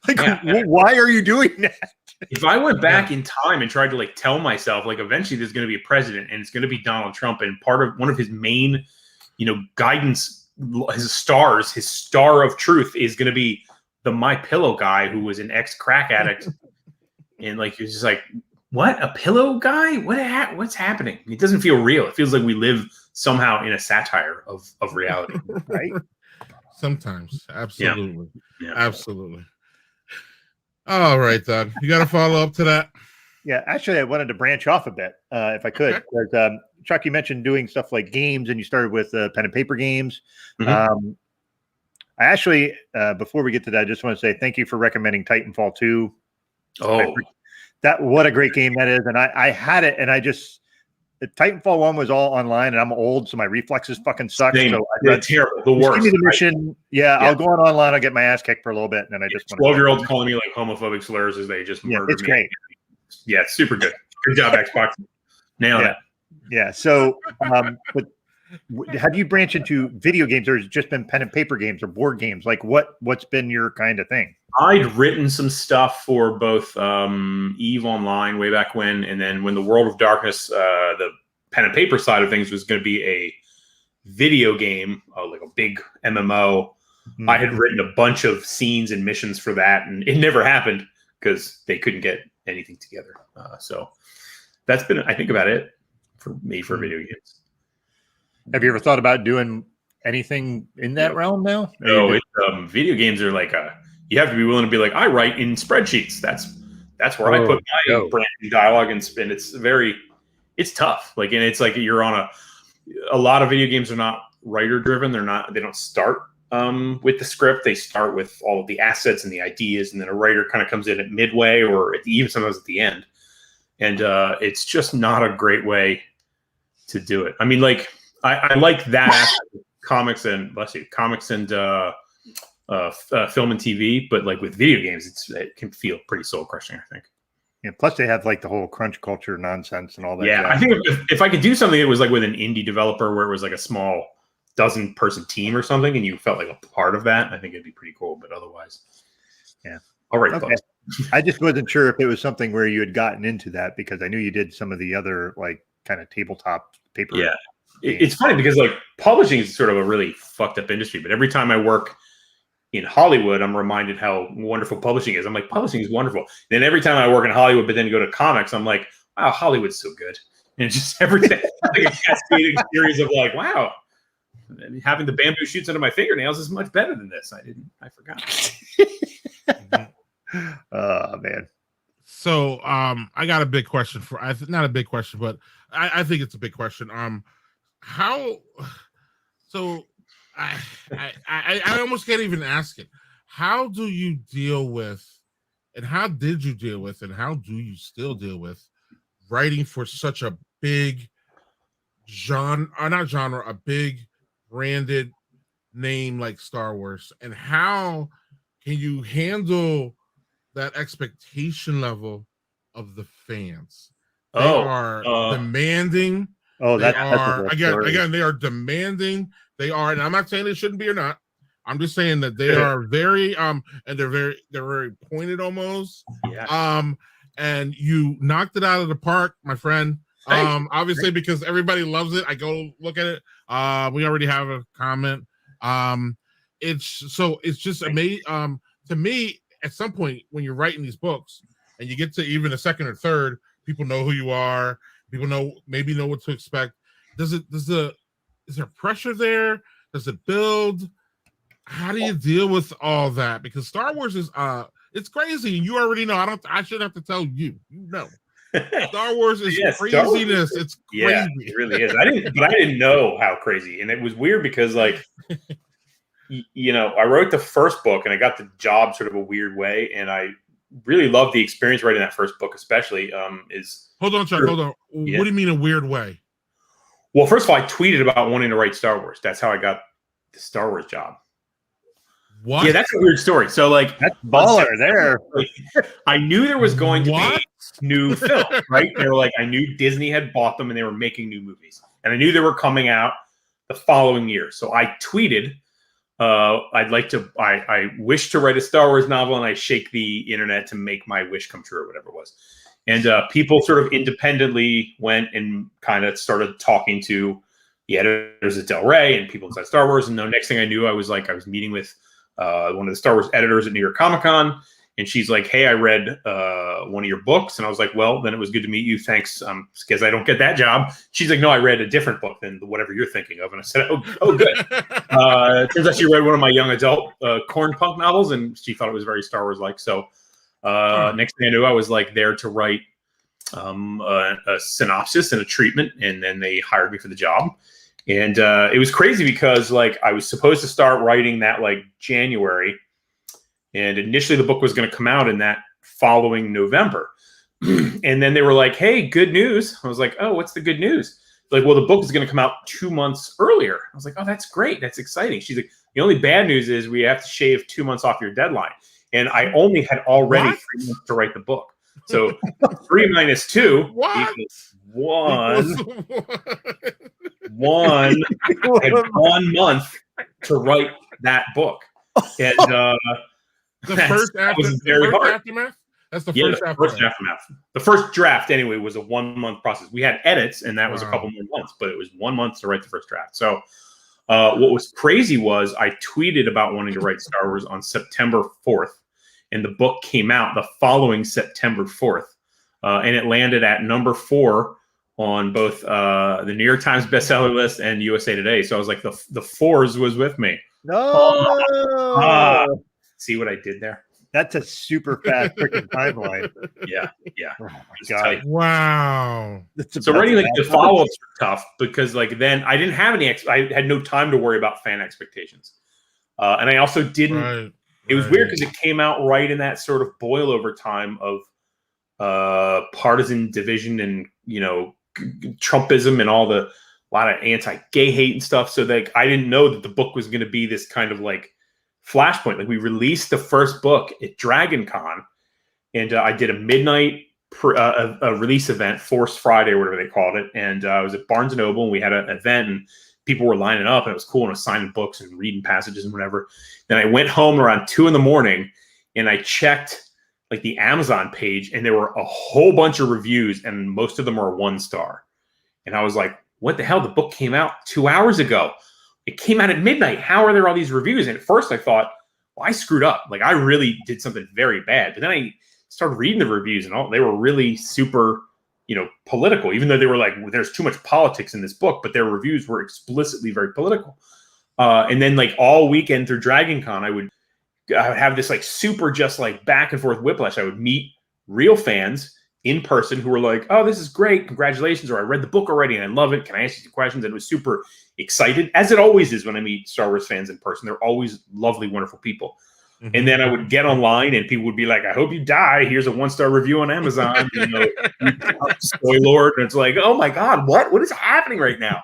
are you doing that? If I went back in time and tried to like tell myself, like eventually there's going to be a president and it's going to be Donald Trump. And one of his main, guidance, his star of truth is going to be the My Pillow guy who was an ex-crack addict. And like, he was just like, what? A pillow guy? What's happening? It doesn't feel real. It feels like we live somehow in a satire of reality. Right? Sometimes. Absolutely. Yeah. Absolutely. All right, Doug. You got a follow up to that? Yeah, actually, I wanted to branch off a bit, if I could. Okay. Chuck, you mentioned doing stuff like games, and you started with pen and paper games. Mm-hmm. I actually, before we get to that, I just want to say thank you for recommending Titanfall 2. Oh, what a great game that is. And I had it, and the Titanfall 1 was all online, and I'm old, so my reflexes fucking suck. Same. So it's terrible. The worst. Give me the mission. Yeah, I'll go online. I'll get my ass kicked for a little bit, and then I just 12-year-olds calling me like homophobic slurs as they just murder me. It's great. Yeah, it's super good. Good job, Xbox. Nailed it. Yeah. So, but have you branched into video games, or has it just been pen and paper games or board games? Like what's been your kind of thing? I'd written some stuff for both EVE Online way back when, and then when the World of Darkness, the pen and paper side of things was going to be a video game, like a big MMO. I had written a bunch of scenes and missions for that, and it never happened because they couldn't get anything together. So that's been, I think, about it for me for video games. Have you ever thought about doing anything in that realm now? No, video games are like you have to be willing to be like, I write in spreadsheets. That's where I put my brand new dialogue and spin. It's tough. Like, and it's like you're on a lot of video games are not writer driven. They don't start with the script. They start with all of the assets and the ideas, and then a writer kind of comes in at midway or even sometimes at the end. And it's just not a great way to do it. I mean, like I like that aspect of comics and film and TV, but like with video games, it can feel pretty soul crushing, I think. Yeah, plus they have like the whole crunch culture nonsense and all that. Yeah, I think if I could do something, it was like with an indie developer where it was like a small 12-person team or something, and you felt like a part of that, I think it'd be pretty cool. But otherwise, yeah. All right, okay. I just wasn't sure if it was something where you had gotten into that, because I knew you did some of the other like kind of tabletop paper. Yeah, it's funny because like publishing is sort of a really fucked up industry, but every time I work in Hollywood, I'm reminded how wonderful publishing is. I'm like, publishing is wonderful. Then every time I work in Hollywood, but then go to comics, I'm like, wow, Hollywood's so good. And it's just everything like a cascading series of like, wow, having the bamboo shoots under my fingernails is much better than this. I forgot. Oh man. So I got a big question for not a big question, but I think it's a big question. I almost can't even ask it. How do you deal with, and how did you deal with, and how do you still deal with writing for such a big a big branded name like Star Wars? And how can you handle that expectation level of the fans? They are demanding. Oh, they are demanding. They are, and I'm not saying they shouldn't be or not. I'm just saying that they are very and they're very pointed almost. Yeah. And you knocked it out of the park, my friend. Obviously because everybody loves it. I go look at it. We already have a comment. It's just amazing. To me, at some point when you're writing these books and you get to even a second or third, people know who you are. People know what to expect. Is there pressure there? Does it build? How do you deal with all that? Because Star Wars is it's crazy, and you already know. I shouldn't have to tell you. You know, Star Wars is craziness. It's crazy. Yeah, it really is. I didn't know how crazy, and it was weird because like I wrote the first book, and I got the job sort of a weird way, and I really loved the experience writing that first book, especially. Hold on, Chuck. Hold on. Yeah. What do you mean a weird way? Well, first of all, I tweeted about wanting to write Star Wars. That's how I got the Star Wars job. What? Yeah, that's a weird story. So, like, that's baller there. I knew there was going to be new film, right? They were like, I knew Disney had bought them and they were making new movies, and I knew they were coming out the following year. So I tweeted, I wish to write a Star Wars novel, and I shake the internet to make my wish come true, or whatever it was. And people sort of independently went and kind of started talking to the editors at Del Rey and people inside Star Wars. And the next thing I knew, I was meeting with one of the Star Wars editors at New York Comic Con. And she's like, hey, I read one of your books. And I was like, well, then it was good to meet you. Thanks. Because I don't get that job. She's like, no, I read a different book than whatever you're thinking of. And I said, oh good. Turns out she read one of my young adult corn punk novels, and she thought it was very Star Wars-like. So next thing I knew, I was like there to write a synopsis and a treatment, and then they hired me for the job. And it was crazy because like I was supposed to start writing that like January, and initially the book was going to come out in that following November. And then they were like, hey, good news. I was like, oh, what's the good news? Like, well, the book is going to come out 2 months earlier. I was like, oh, that's great. That's exciting. She's like, the only bad news is we have to shave 2 months off your deadline. And I only had already 3 months to write the book. So 3 minus 2 equals 1. I had 1 month to write that book. And the first aftermath. That's the Yeah, first the aftermath. first aftermath. The first draft, anyway, was a 1 month process. We had edits, and that was a couple more months, but it was 1 month to write the first draft. So what was crazy was I tweeted about wanting to write Star Wars on September 4th, and the book came out the following September 4th, and it landed at number 4 on both the New York Times bestseller list and USA Today. So I was like, the fours was with me. No, See what I did there? that's a super fast freaking timeline. Yeah. Oh my It's god! tight. Wow. So writing like the follow-ups were tough because like then I didn't have any. I had no time to worry about fan expectations, and I also didn't. Right. It was weird because it came out right in that sort of boil over time of partisan division and Trumpism and a lot of anti-gay hate and stuff. So like I didn't know that the book was going to be this kind of like flashpoint. Like we released the first book at Dragon Con, and I did a midnight a release event, Force Friday or whatever they called it, and I was at Barnes & Noble, and we had an event, and people were lining up, and it was cool, and I was signing books and reading passages and whatever. Then I went home around 2 a.m, and I checked like the Amazon page, and there were a whole bunch of reviews, and most of them were 1 star. And I was like, what the hell? The book came out 2 hours ago. It came out at midnight. How are there all these reviews? And at first I thought, well, I screwed up. Like I really did something very bad. But then I started reading the reviews, and they were really super, political, even though they were like, there's too much politics in this book, but their reviews were explicitly very political. And then like all weekend through Dragon Con, I would have this like super just like back and forth whiplash. I would meet real fans in person who were like, oh, this is great. Congratulations. Or I read the book already and I love it. Can I ask you some questions? And it was super excited, as it always is when I meet Star Wars fans in person. They're always lovely, wonderful people. Mm-hmm. And then I would get online and people would be like, I hope you die. Here's a 1-star review on Amazon. Spoiler alert. And it's like, oh my God, what is happening right now?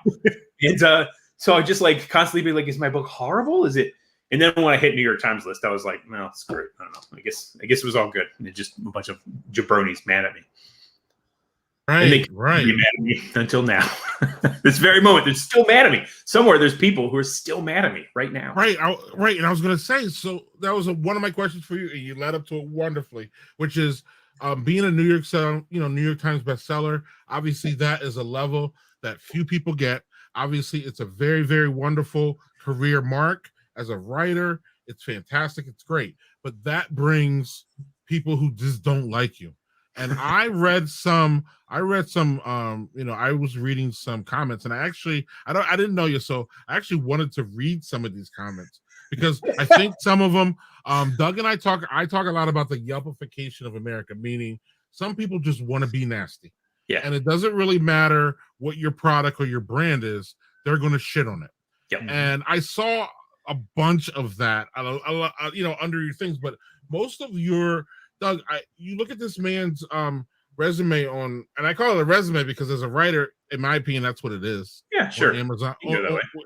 And so I just like constantly be like, is my book horrible? Is it? And then when I hit New York Times list, I was like, no, it's great. I don't know. I guess it was all good. And just a bunch of jabronis mad at me. Right, and they right. Be mad at me until now. This very moment, they're still mad at me. Somewhere there's people who are still mad at me right now. Right, right. And I was going to say, so that was one of my questions for you, and you led up to it wonderfully, which is being a New York Times bestseller. Obviously, that is a level that few people get. Obviously, it's a very, very wonderful career mark as a writer. It's fantastic. It's great, but that brings people who just don't like you. And I read some, I was reading some comments, and I didn't know you, so I actually wanted to read some of these comments because I think some of them, Doug and I talk a lot about the Yelpification of America, meaning some people just want to be nasty. Yeah. And it doesn't really matter what your product or your brand is, they're going to shit on it. Yep. And I saw a bunch of that, under your things, but most of your, Doug, you look at this man's resume on, and I call it a resume because as a writer, in my opinion, that's what it is. Yeah, sure. On Amazon,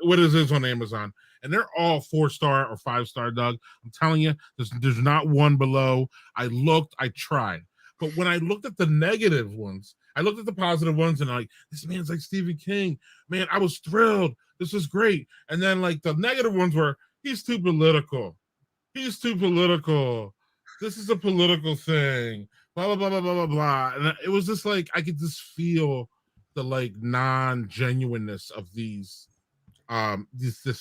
what it is on Amazon, and they're all 4-star or 5-star. Doug, I'm telling you, there's not one below. I looked, I tried, but when I looked at the negative ones, I looked at the positive ones, and this man's like Stephen King. Man, I was thrilled. This is great. And then like the negative ones were, he's too political. He's too political. This is a political thing, blah, blah, blah, blah, blah, blah, blah. And it was just like, I could just feel the like non-genuineness of this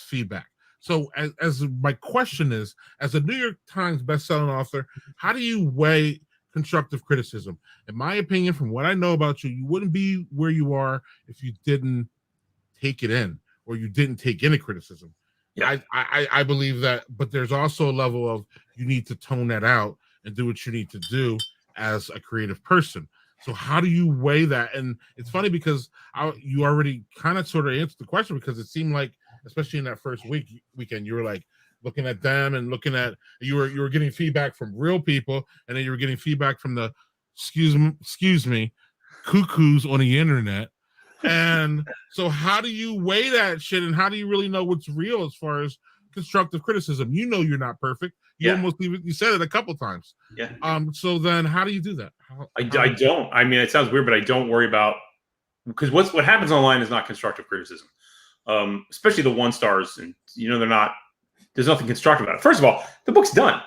feedback. So as my question is, as a New York Times bestselling author, how do you weigh constructive criticism? In my opinion, from what I know about you, you wouldn't be where you are if you didn't take it in or you didn't take any criticism. Yeah. I believe that, but there's also a level of you need to tone that out and do what you need to do as a creative person. So how do you weigh that? And it's funny because you already kind of sort of answered the question, because it seemed like, especially in that first weekend, you were like looking at them and looking at, you were getting feedback from real people, and then you were getting feedback from the excuse me cuckoos on the internet. And so how do you weigh that shit, and how do you really know what's real as far as constructive criticism? You know you're not perfect. You said it a couple times. Yeah. So then how do you do that? I don't. I mean, it sounds weird, but I don't worry about, because what happens online is not constructive criticism. Especially the 1 stars, and there's nothing constructive about it. First of all, the book's done.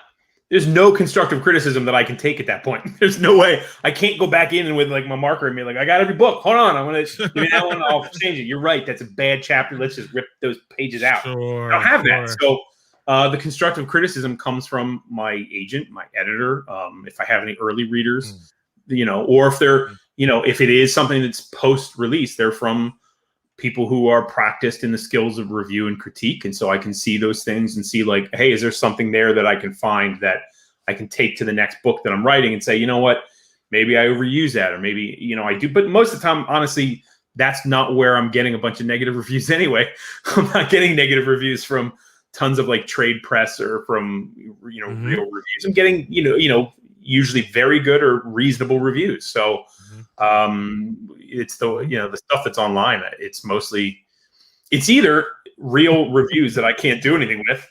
there's no constructive criticism that I can take at that point. There's no way I can't go back in and with like my marker and be like, I got every book. Hold on, I'm gonna give me that one. I'll change it. You're right. That's a bad chapter. Let's just rip those pages out. Sure, I don't have that. So the constructive criticism comes from my agent, my editor. If I have any early readers, or if they're, if it is something that's post-release, they're from people who are practiced in the skills of review and critique. And so I can see those things and see like, hey, is there something there that I can find that I can take to the next book that I'm writing and say, you know what, maybe I overuse that, or maybe, I do. But most of the time, honestly, that's not where I'm getting a bunch of negative reviews anyway. I'm not getting negative reviews from tons of like trade press or from, real reviews. I'm getting, usually very good or reasonable reviews. So it's the stuff that's online. It's either real reviews that I can't do anything with,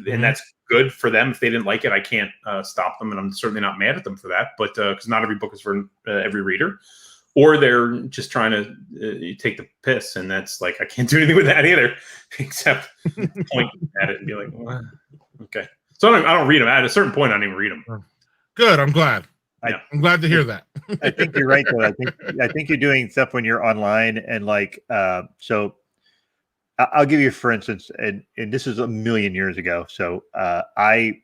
and that's good for them. If they didn't like it, I can't stop them, and I'm certainly not mad at them for that. But because not every book is for every reader, or they're just trying to take the piss, and that's like I can't do anything with that either, except point at it and be like, well, okay. So I don't read them. At a certain point, I don't even read them. Good. I'm glad. I'm glad to hear that. I think you're right, though. I think you're doing stuff when you're online, and so I'll give you, for instance, and this is a million years ago. So I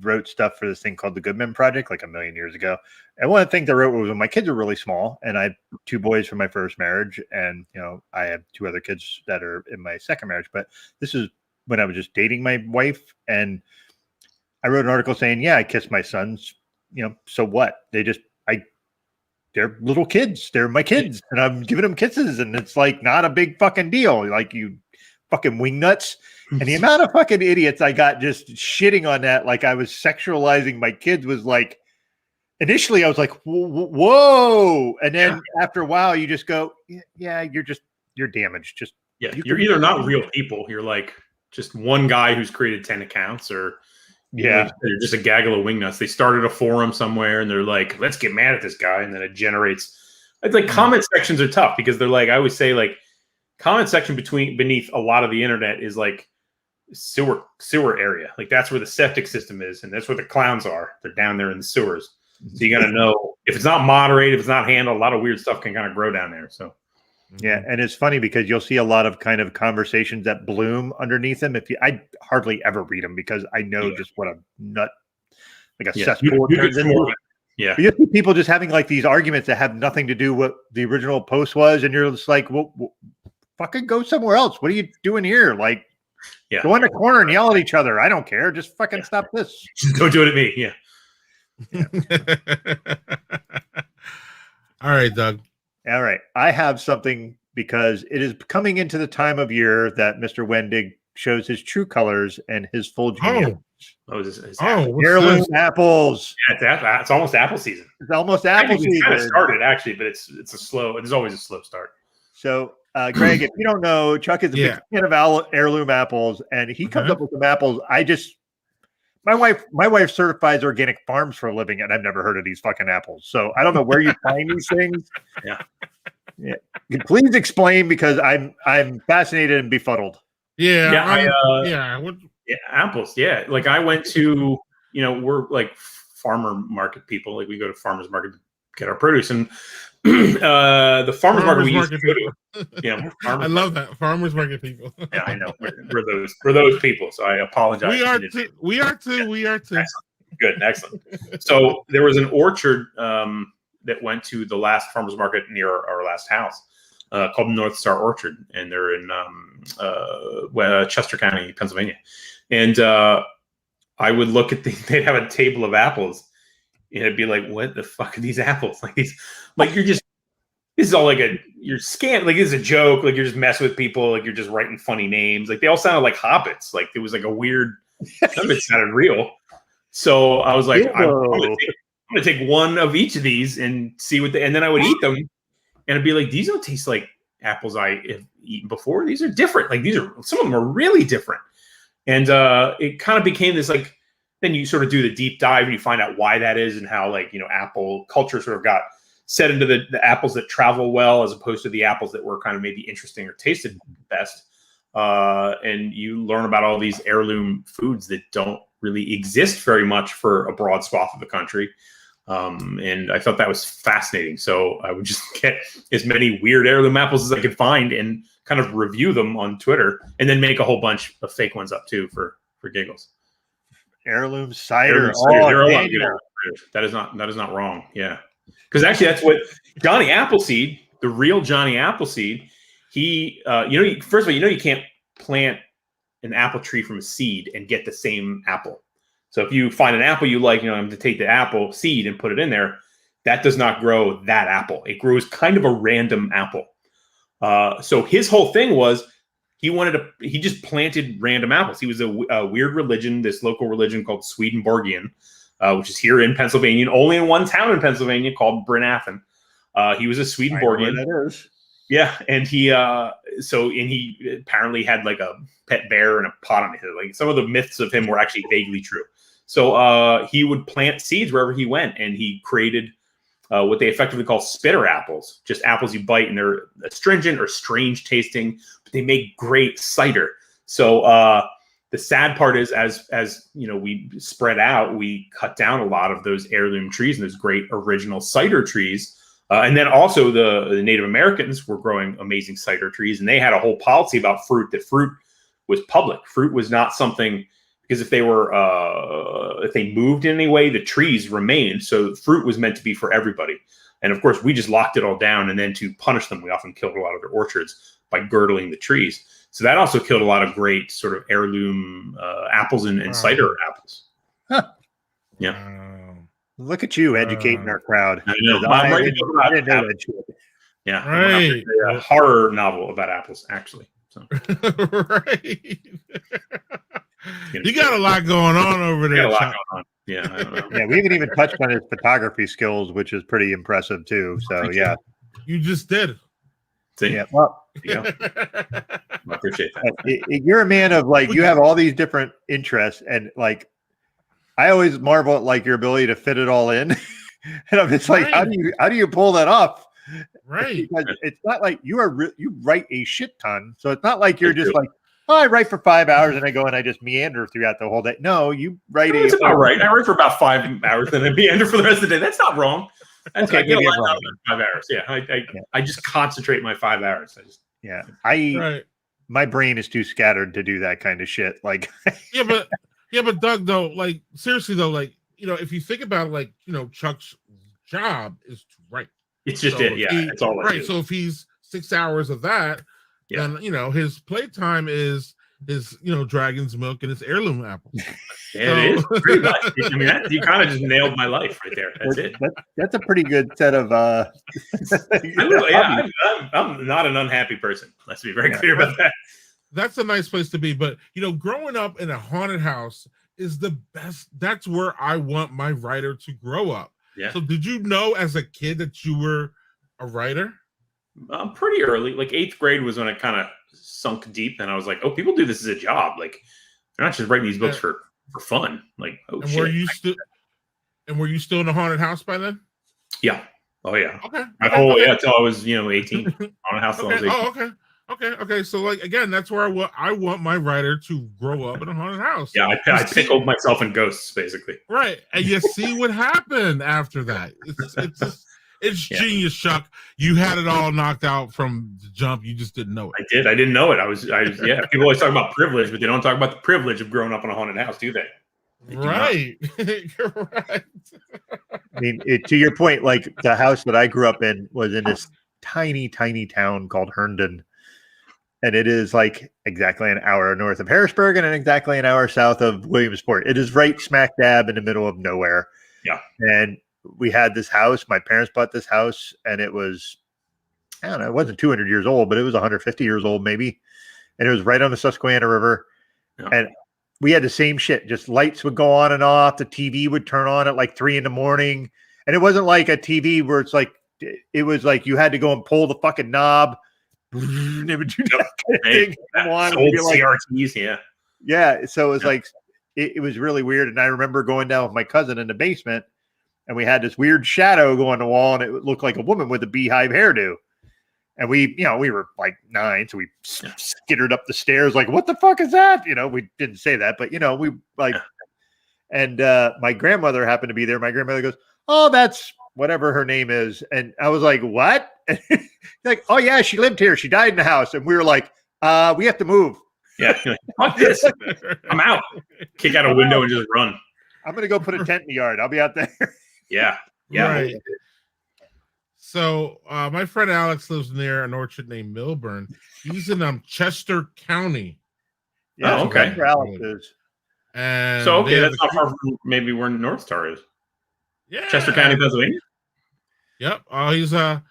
wrote stuff for this thing called the Goodman Project, like a million years ago. And one of the things I wrote was when my kids were really small, and I had 2 boys from my first marriage, and I have 2 other kids that are in my second marriage. But this is when I was just dating my wife, and I wrote an article saying, yeah, I kissed my sons. So what? They're little kids. They're my kids, and I'm giving them kisses, and it's like not a big fucking deal. Like, you fucking wingnuts. And the amount of fucking idiots I got just shitting on that, like I was sexualizing my kids, was like, initially I was like, whoa. And then after a while, you just go, yeah, you're damaged. You're either not real people. You're like just one guy who's created 10 accounts, or they're just a gaggle of wingnuts. They started a forum somewhere and they're like, let's get mad at this guy. And then it generates, it's like comment sections are tough because they're like, I always say like comment section beneath a lot of the internet is like sewer area. Like that's where the septic system is. And that's where the clowns are. They're down there in the sewers. So you got to know if it's not moderated, if it's not handled, a lot of weird stuff can kind of grow down there. So. Yeah, and it's funny because you'll see a lot of kind of conversations that bloom underneath them. I hardly ever read them because I know just what a nut, like a cesspool turns into. Yeah, you see people just having like these arguments that have nothing to do with what the original post was, and you're just like, well, fucking go somewhere else. What are you doing here? Like, go in the corner and yell at each other. I don't care. Just fucking stop this. Just don't do it at me. Yeah. All right, Doug. All right. I have something because it is coming into the time of year that Mr. Wendig shows his true colors and his full genius. Heirloom apples. Yeah, it's almost apple season. It's almost apple season. It's kind of started actually, but there's always a slow start. So, Greg, if you don't know, Chuck is a big fan of heirloom apples, and he comes up with some apples. My wife certifies organic farms for a living, and I've never heard of these fucking apples. So I don't know where you find these things. Yeah. Please explain, because I'm fascinated and befuddled. Apples. Yeah, like I went to, we're like farmer market people. Like we go to farmers market to get our produce, and the farmers market we used to go to. I love that, farmers market people. Yeah, I know. We're those people. So I apologize. We are too. Excellent. Good, excellent. So there was an orchard that went to the last farmers market near our last house called North Star Orchard, and they're in Chester County, Pennsylvania. And I would look at they'd have a table of apples, and it'd be like, what the fuck are these apples? Like these, like this is all like you're scam, like it's a joke, like you're just messing with people, like you're just writing funny names. Like they all sounded like hobbits. Like it was like a weird, none of it sounded real. So I was like, I'm gonna take one of each of these and see and then I would eat them, and I'd be like, these don't taste like apples I have eaten before. These are different. Like some of them are really different. And it kind of became this like, then you sort of do the deep dive and you find out why that is, and how apple culture sort of got set into the apples that travel well, as opposed to the apples that were kind of maybe interesting or tasted best. And you learn about all these heirloom foods that don't really exist very much for a broad swath of the country. And I thought that was fascinating. So I would just get as many weird heirloom apples as I could find and kind of review them on Twitter, and then make a whole bunch of fake ones up too for giggles. Heirloom cider. There are a lot of good heirloom cider. That is not wrong. Yeah, because actually that's what Johnny Appleseed, the real Johnny Appleseed, he first of all, you can't plant an apple tree from a seed and get the same apple. So if you find an apple you like, I'm to take the apple seed and put it in there, that does not grow that apple. It grows kind of a random apple. So his whole thing was he just planted random apples. He was a weird religion, this local religion called Swedenborgian, which is here in Pennsylvania, only in one town in Pennsylvania called Bryn Athyn. He was a Swedenborgian. That is. Yeah, and he apparently had like a pet bear and a pot on his head. Like some of the myths of him were actually vaguely true. So he would plant seeds wherever he went, and he created what they effectively call spitter apples, just apples you bite, and they're astringent or strange tasting, but they make great cider. So the sad part is, as we spread out, we cut down a lot of those heirloom trees and those great original cider trees. And then also the Native Americans were growing amazing cider trees, and they had a whole policy about fruit, that fruit was public. Fruit was not something, because if they moved in any way, the trees remained. So fruit was meant to be for everybody. And of course, we just locked it all down. And then to punish them, we often killed a lot of their orchards by girdling the trees. So that also killed a lot of great sort of heirloom apples and cider apples. Huh. Yeah. Look at you educating our crowd. I know. I didn't know that shit. Yeah. Right. A horror novel about apples, actually. So. Right. You got a lot going on over there. Yeah, I don't know. Yeah, we haven't even touched on his photography skills, which is pretty impressive too. So yeah, you just did. See? Yeah, well, I appreciate that. You're a man of you have all these different interests, and I always marvel at your ability to fit it all in. And I'm just like, right. how do you pull that off? Right. Because it's not like you write a shit ton, so it's not like you're just I write for 5 hours and I go and I just meander throughout the whole day. No, you write That's about right. I write for about 5 hours and then meander for the rest of the day. That's not wrong. That's okay, I get a lot out of 5 hours. Yeah, I just concentrate my 5 hours. My brain is too scattered to do that kind of shit. yeah, but Doug, though, seriously though, if you think about Chuck's job is to write. It's just it's all right. So if he's 6 hours of that, then his playtime is dragon's milk and his heirloom apples. Yeah, it is pretty much. I mean, you kind of just nailed my life right there. That's it. That's a pretty good set of. I'm not an unhappy person. Let's be very clear about that. That's a nice place to be, but growing up in a haunted house is the best. That's where I want my writer to grow up. Yeah. So, did you know as a kid that you were a writer? Pretty early, 8th grade was when I kind of sunk deep, and I was like, "Oh, people do this as a job. They're not just writing these books for fun." And were you still in the haunted house by then? Yeah. Oh yeah. Okay. Until I was 18. Haunted house. Okay. Oh, okay. Okay. So again, that's where I want my writer to grow up in a haunted house. Yeah, I pickled myself in ghosts, basically. Right, and you see what happened after that. It's genius, Chuck. You had it all knocked out from the jump. You just didn't know it. I did. I didn't know it. I was. People always talk about privilege, but they don't talk about the privilege of growing up in a haunted house, do they? Right. You're right. I mean, to your point, the house that I grew up in was in this tiny, tiny town called Herndon. And it is exactly an hour north of Harrisburg and exactly an hour south of Williamsport. It is right smack dab in the middle of nowhere. Yeah. And we had this house. My parents bought this house, and it was, I don't know, it wasn't 200 years old, but it was 150 years old maybe. And it was right on the Susquehanna River. Yeah. And we had the same shit. Just lights would go on and off. The TV would turn on at 3 a.m. And it wasn't like a TV where it was you had to go and pull the fucking knob. They would do that kind of thing. Old CRTs, yeah. Yeah. So it was it was really weird. And I remember going down with my cousin in the basement, and we had this weird shadow go on the wall, and it looked like a woman with a beehive hairdo. And we were 9, so we skittered up the stairs what the fuck is that? We didn't say that, but we And my grandmother happened to be there. My grandmother goes, "Oh, that's whatever her name is." And I was like, "What?" Like, "Oh yeah, she lived here. She died in the house." And we were like, "We have to move. Yeah, you're like, fuck this. I'm out. Kick out a window and just run. I'm gonna go put a tent in the yard. I'll be out there." Yeah, yeah. Right. So my friend Alex lives near an orchard named Milburn. He's in Chester County. Yeah, Oh, okay. that's where Alex is. And So they okay, have that's not far from maybe where North Star is. yeah. Chester County, Pennsylvania. Yep. Oh, he's How's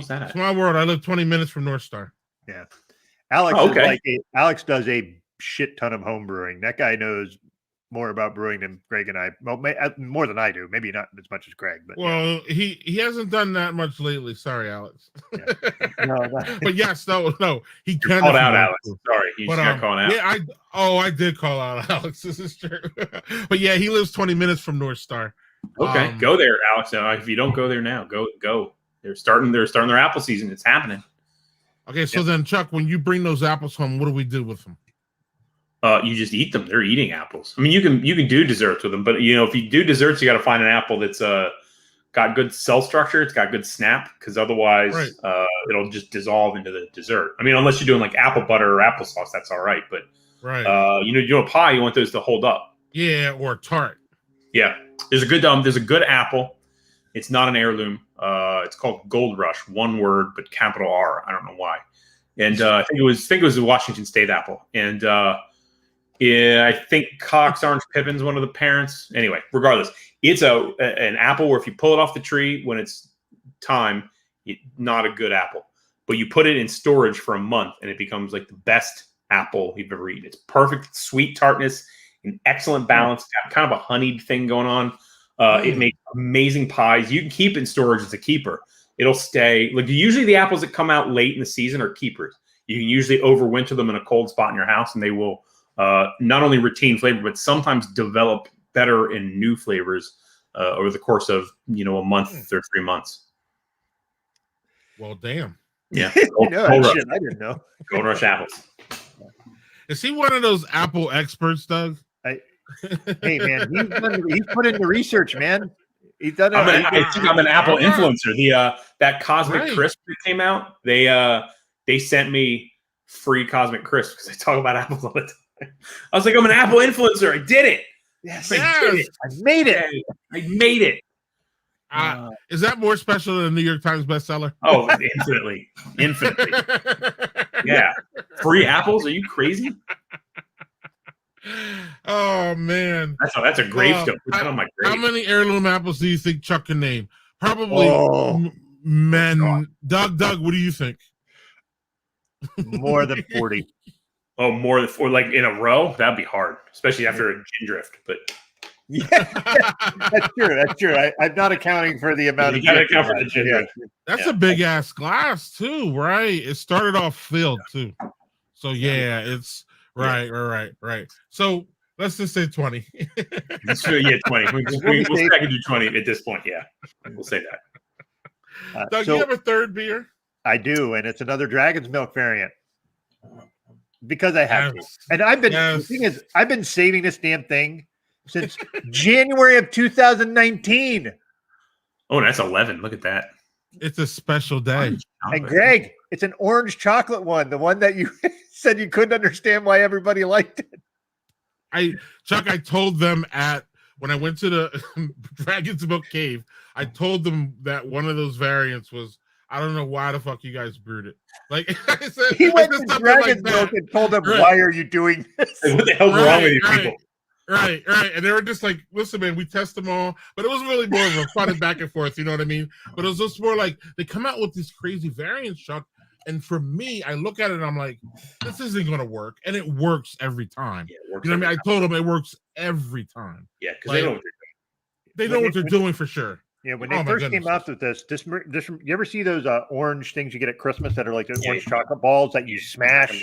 that? small world. I live 20 minutes from North Star. Yeah, Alex Oh, is okay. like Alex does a shit ton of home brewing. That guy knows more about brewing than Greg and I. Well, more than I do. Maybe not as much as Greg, but Well, he hasn't done that much lately. Sorry, Alex. no, But yes, no, he can. Called if he out, wants Alex. to. Sorry, you just got called out. Yeah, I did call out Alex. This is true. But yeah, he lives 20 minutes from North Star. Okay, go there, Alex. If you don't go there now, go. They're starting their apple season. It's happening. Okay, so then Chuck, when you bring those apples home, what do we do with them? You just eat them. They're eating apples. I mean, you can do desserts with them, but if you do desserts, you got to find an apple that's got good cell structure. It's got good snap, because otherwise, Right. It'll just dissolve into the dessert. I mean, unless you're doing like apple butter or applesauce, that's all right. But Right. you do a pie, you want those to hold up. Yeah, or tart. Yeah, there's a good apple. It's not an heirloom. It's called Gold Rush, one word, but capital R. I don't know why. And I think it was a Washington State apple. And I think Cox Orange Pippin's one of the parents. Anyway, regardless, it's an apple where if you pull it off the tree when it's time, not a good apple. But you put it in storage for a month, and it becomes like the best apple you've ever eaten. It's perfect, sweet tartness, an excellent balance. Got kind of a honeyed thing going on. It makes amazing pies. You can keep it in storage as a keeper. It'll stay. Like usually the apples that come out late in the season are keepers. You can usually overwinter them in a cold spot in your house, and they will not only retain flavor, but sometimes develop better in new flavors over the course of a month or 3 months. Well, damn. Yeah, Gold Rush. Shit, I didn't know. Gold Rush apples. Is he one of those apple experts, Doug? Hey man, he's put in the research, man. He's done it. I think I'm an Apple influencer. That Cosmic Right. Crisp that came out, they sent me free Cosmic Crisp because I talk about apples all the time. I was like, I'm an Apple influencer. I did it. Yes, Yes. I made it. I made it. Is that more special than a New York Times bestseller? Oh, infinitely. Yeah. Free apples? Are you crazy? Oh man, That's a gravestone. Put that on my grave. how many heirloom apples do you think Chuck can name? Probably men. Doug, what do you think? More than 40. Oh, more than 4, like in a row? That'd be hard, especially after a gin drift. But Yeah, that's true. I'm not accounting for the amount you of. gotta account for the gin drift. That's a big ass glass too, right? It started off filled too. So yeah, it's right. So let's just say 20. So, yeah, 20. We'll say I can do 20 at this point. Yeah, we'll say that. Doug, you have a third beer? I do, and it's another Dragon's Milk variant because I have to. Yes. And the thing is, I've been saving this damn thing since January of 2019. Oh, that's 11. Look at that. It's a special day. And Greg, it's an orange chocolate one, the one that you said you couldn't understand why everybody liked it. Chuck, I told them when I went to the Dragon's Milk Cave, I told them that one of those variants was, I don't know why the fuck you guys brewed it. Like I said, He went I said to something Dragon's like Milk that. and told them, Right. why are you doing this? What the hell's wrong with you people? Right. And they were just like, listen, man, we test them all. But it was really more of a fun and back and forth, you know what I mean? But it was just more like they come out with these crazy variants, Chuck. And for me, I look at it and I'm like, this isn't going to work. And it works every time. Yeah, it works You know what I mean? every I told them it works every time. Yeah, because Like, they know. They know what they're doing for sure. Yeah, when they Oh, my first came goodness. out with this, you ever see those orange things you get at Christmas that are like those Yeah, orange yeah. chocolate balls that you smash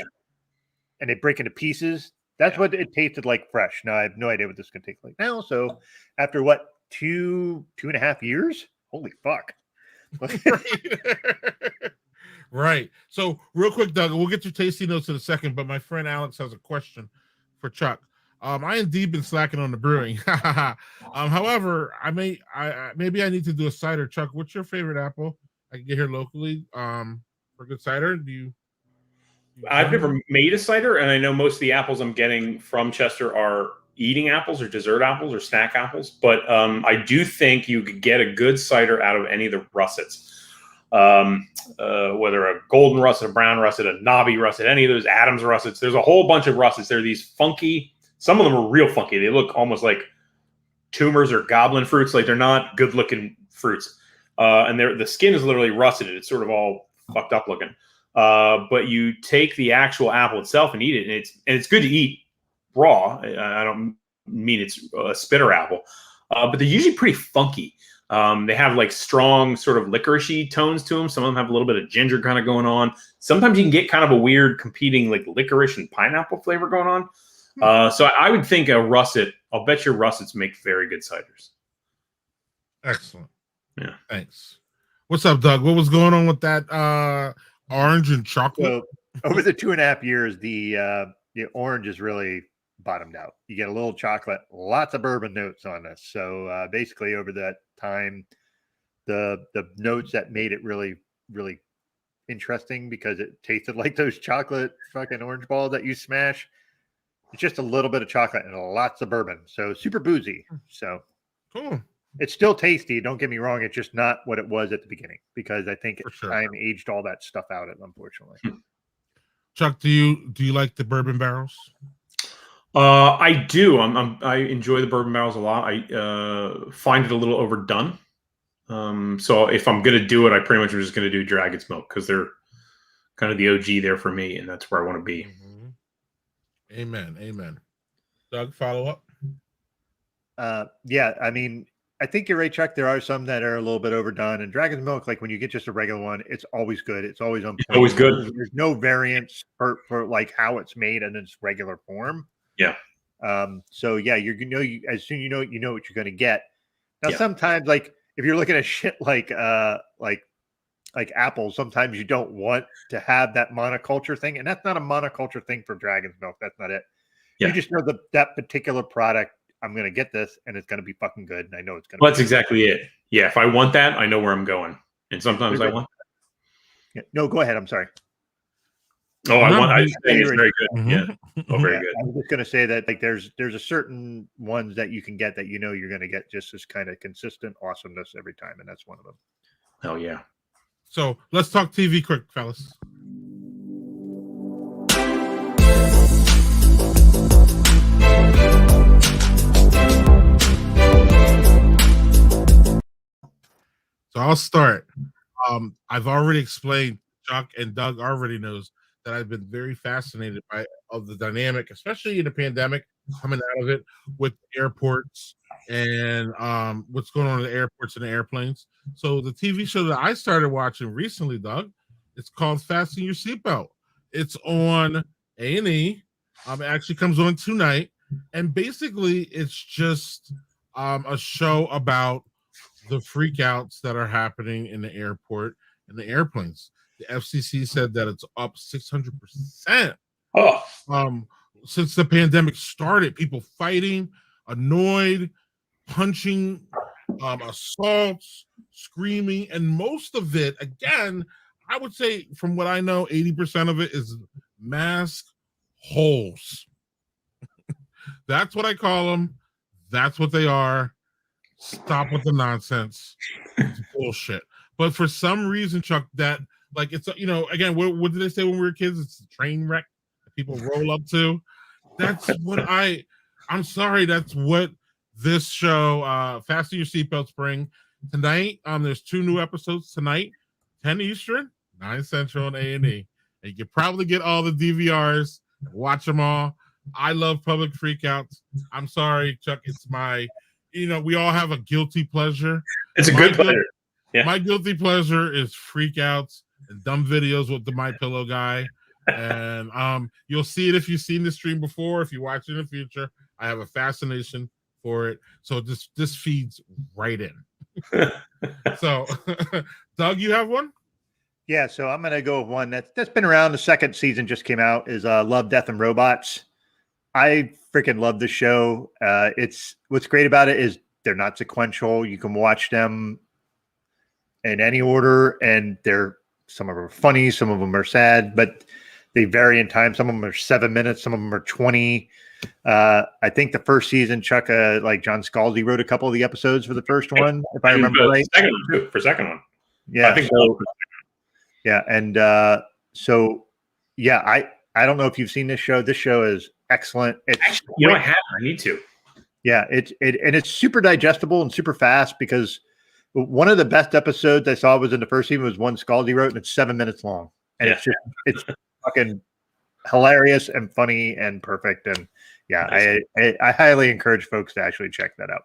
and they break into pieces? That's what it tasted like fresh. Now I have no idea what this is gonna taste like now. So after what, 2.5 years? Holy fuck. Right. So real quick, Doug, we'll get your tasting notes in a second, but my friend Alex has a question for Chuck. I indeed been slacking on the brewing. However, maybe I need to do a cider. Chuck, what's your favorite apple I can get here locally? For good cider, do you I've never made a cider, and I know most of the apples I'm getting from Chester are eating apples or dessert apples or snack apples. But I do think you could get a good cider out of any of the russets. Whether a golden russet, a brown russet, a knobby russet, any of those Adams russets. There's a whole bunch of russets. They're these funky, some of them are real funky. They look almost like tumors or goblin fruits. Like they're not good looking fruits. And the skin is literally russeted. It's sort of all fucked up looking. But you take the actual apple itself and eat it. And it's good to eat raw. I don't mean it's a spitter apple, but they're usually pretty funky. They have like strong sort of licoricey tones to them. Some of them have a little bit of ginger kind of going on. Sometimes you can get kind of a weird competing like licorice and pineapple flavor going on. So I would think a russet, I'll bet your russets make very good ciders. Excellent. Yeah. Thanks. What's up, Doug? What was going on with that orange and chocolate? So over the 2.5 years, the orange is really bottomed out. You get a little chocolate, lots of bourbon notes on this. So basically over that time, the notes that made it really, really interesting because it tasted like those chocolate fucking orange balls that you smash. It's just a little bit of chocolate and lots of bourbon. So super boozy. So Cool. It's still tasty. Don't get me wrong. It's just not what it was at the beginning because I think time aged all that stuff out, unfortunately. Chuck, do you like the bourbon barrels? I do. I enjoy the bourbon barrels a lot. I find it a little overdone. So if I'm gonna do it, I pretty much am just gonna do Dragon's Milk because they're kind of the OG there for me, and that's where I want to be. Mm-hmm. Amen. Doug, follow up. Yeah, I mean, I think you're right, Chuck. There are some that are a little bit overdone, and Dragon's Milk, like when you get just a regular one, it's always good. It's always on point. It's always good. There's no variance for like how it's made in its regular form. Yeah. So yeah, as soon you know what you're going to get. Now, sometimes like if you're looking at shit like apples, sometimes you don't want to have that monoculture thing, and that's not a monoculture thing for Dragon's Milk. That's not it. Yeah. You just know that particular product. I'm going to get this, and it's going to be fucking good, and I know it's going to. Well, that's exactly it. Yeah, if I want that, I know where I'm going, and sometimes I want. Yeah. No, go ahead. I'm sorry. Oh, I think it's very good. Mm-hmm. Yeah, very good. I was just going to say that like there's a certain ones that you can get that you're going to get just this kind of consistent awesomeness every time, and that's one of them. Hell yeah. So let's talk TV quick, fellas. So I'll start. I've already explained, Chuck and Doug already knows that I've been very fascinated by the dynamic, especially in the pandemic, coming out of it with airports and what's going on in the airports and the airplanes. So the TV show that I started watching recently, Doug, it's called Fasten Your Seatbelt. It's on A&E. It actually comes on tonight. And basically, it's just a show about the freakouts that are happening in the airport and the airplanes. The FCC said that it's up 600%. Since the pandemic started, people fighting, annoyed, punching, assaults, screaming, and most of it, again, I would say from what I know, 80% of it is mask holes. That's what I call them. That's what they are. Stop with the nonsense. It's bullshit. But for some reason, Chuck, that like it's again, what did they say when we were kids? It's a train wreck that people roll up to. That's what I'm sorry. That's what this show, Fasten Your Seatbelts, bring tonight. There's 2 new episodes tonight, 10 Eastern, 9 Central on A&E. And you can probably get all the DVRs, watch them all. I love public freakouts. I'm sorry, Chuck. It's my, we all have a guilty pleasure. It's a good pleasure. Yeah. My guilty pleasure is freakouts and dumb videos with the MyPillow guy. And you'll see it if you've seen the stream before. If you watch it in the future, I have a fascination for it. So this feeds right in. So, Doug, you have one? Yeah, so I'm gonna go with one that's been around. The second season just came out. Is Love, Death, and Robots. I freaking love the show. It's what's great about it is they're not sequential. You can watch them in any order, and some of them are funny, some of them are sad, but they vary in time. Some of them are 7 minutes, some of them are 20. I think the first season, Chuck, like John Scalzi wrote a couple of the episodes for the first one, if I remember right. Second one. Yeah, I think so, yeah, and so yeah, I don't know if you've seen this show. This show is excellent. It's Actually, I have. I need to. Yeah, it's super digestible and super fast because one of the best episodes I saw was in the first season was one Scalzi wrote, and it's 7 minutes long, and it's fucking hilarious and funny and perfect. And yeah, nice. I highly encourage folks to actually check that out.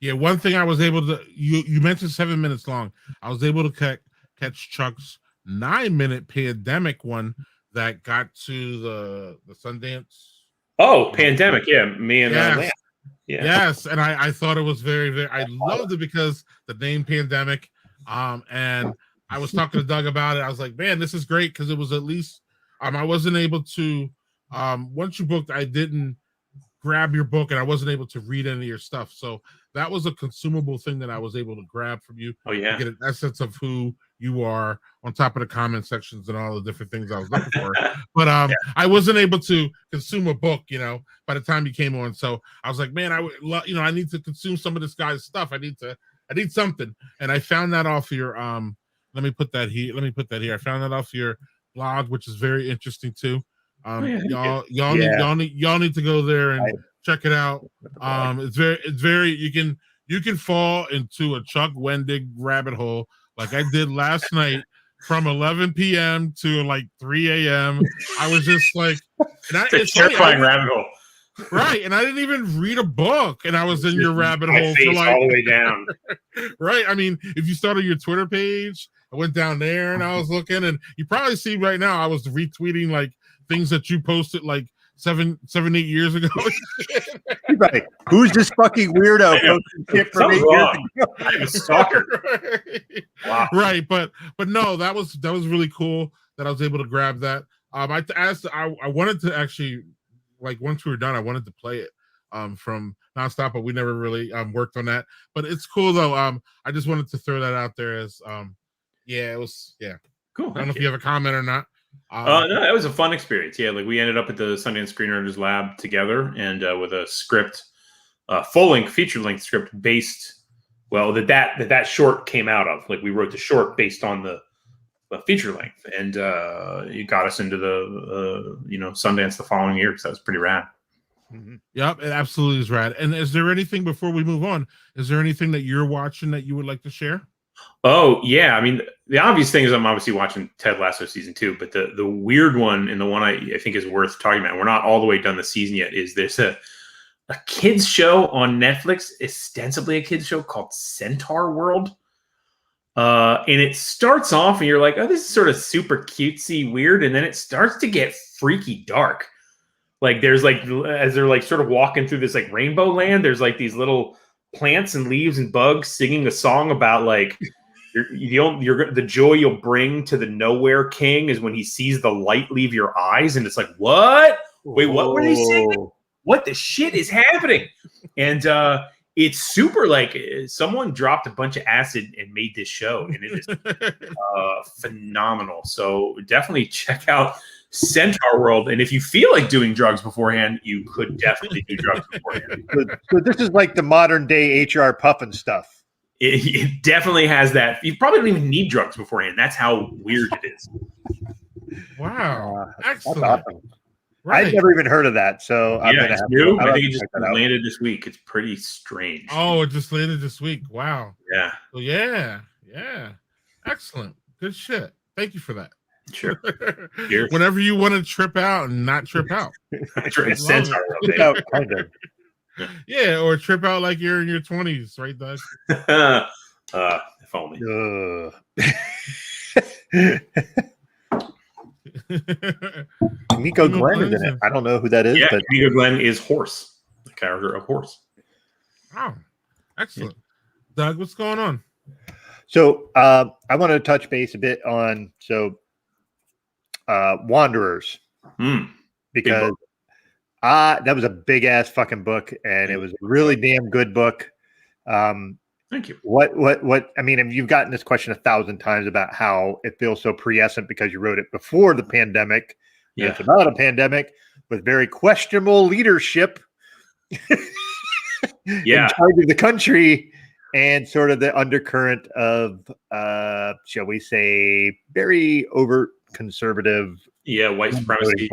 Yeah, one thing I was able to you mentioned 7 minutes long. I was able to catch Chuck's 9-minute pandemic one that got to the Sundance. Oh, pandemic! Yeah, me and yes. Yes, and I thought it was very, very. I loved it because the name pandemic. And I was talking to Doug about it. I was like, man, this is great because it was at least. I wasn't able to. Once you booked, I didn't grab your book, and I wasn't able to read any of your stuff. So that was a consumable thing that I was able to grab from you. Oh yeah, to get an essence of who you are on top of the comment sections and all the different things I was looking for. But I wasn't able to consume a book, by the time you came on. So I was like, man, I need to consume some of this guy's stuff. I need something. And I found that off your let me put that here. I found that off your blog, which is very interesting too. Y'all need to go there and check it out. It's very you can fall into a Chuck Wendig rabbit hole like I did last night from 11 p.m. to like 3 a.m. I was just like, it's a terrifying rabbit hole. Right, and I didn't even read a book, and I was in your rabbit hole for like all the way down. Right, I mean, if you started your Twitter page, I went down there and I was looking, and you probably see right now I was retweeting like things that you posted like 7, 8 years ago. Right. Who's this fucking weirdo posting shit from 8 years ago? I'm a stalker. Wow. Right, but no, that was really cool that I was able to grab that. I wanted to actually, like, once we were done, I wanted to play it from Nonstop, but we never really worked on that. But it's cool though. I just wanted to throw that out there as it was cool. I don't know if you have a comment or not. No, it was a fun experience. Yeah, like we ended up at the Sundance Screenwriters Lab together, and with a script, full-length, feature-length script based. Well, that short came out of. Like we wrote the short based on the feature length, and it got us into the Sundance the following year, because that was pretty rad. Mm-hmm. Yep, it absolutely is rad. And is there anything before we move on? Is there anything that you're watching that you would like to share? Oh yeah, I mean the obvious thing is I'm obviously watching Ted Lasso season 2, but the weird one, and the one I think is worth talking about, we're not all the way done the season yet, is there's a kids show on Netflix, ostensibly a kids show called Centaur World. And it starts off and you're like, oh, this is sort of super cutesy weird, and then it starts to get freaky dark. Like there's like, as they're like sort of walking through this like rainbow land, there's like these little plants and leaves and bugs singing a song about like the joy you'll bring to the nowhere king is when he sees the light leave your eyes. And it's like, what? Wait, what were they singing? What the shit is happening? And it's super like someone dropped a bunch of acid and made this show, and it is phenomenal. So definitely check out Centaur World. And if you feel like doing drugs beforehand, you could definitely do drugs beforehand. So this is like the modern day HR puffin stuff. It definitely has that. You probably don't even need drugs beforehand. That's how weird it is. Wow. Excellent. That's awesome. Right. I've never even heard of that. So I'm gonna it's have new. to, I think it just landed this week. It's pretty strange. Oh, it just landed this week. Wow. Yeah. Well, yeah. Excellent. Good shit. Thank you for that. Sure. Whenever you want to trip out and not trip out. Centaur World, kind of. Yeah, or trip out like you're in your 20s, right, Doug? If only. Nico Glenn is in it. I don't know who that is. Yeah, but Nico Glenn is Horse, the character of Horse. Wow. Excellent. Doug, what's going on? So I want to touch base a bit on Wanderers. Because That was a big ass fucking book, and it was a really damn good book. Thank you. What? I mean, you've gotten this question 1,000 times about how it feels so prescient because you wrote it before the pandemic. Yeah. It's about a pandemic with very questionable leadership in charge of the country, and sort of the undercurrent of, shall we say, very overt conservative. Yeah, white supremacy.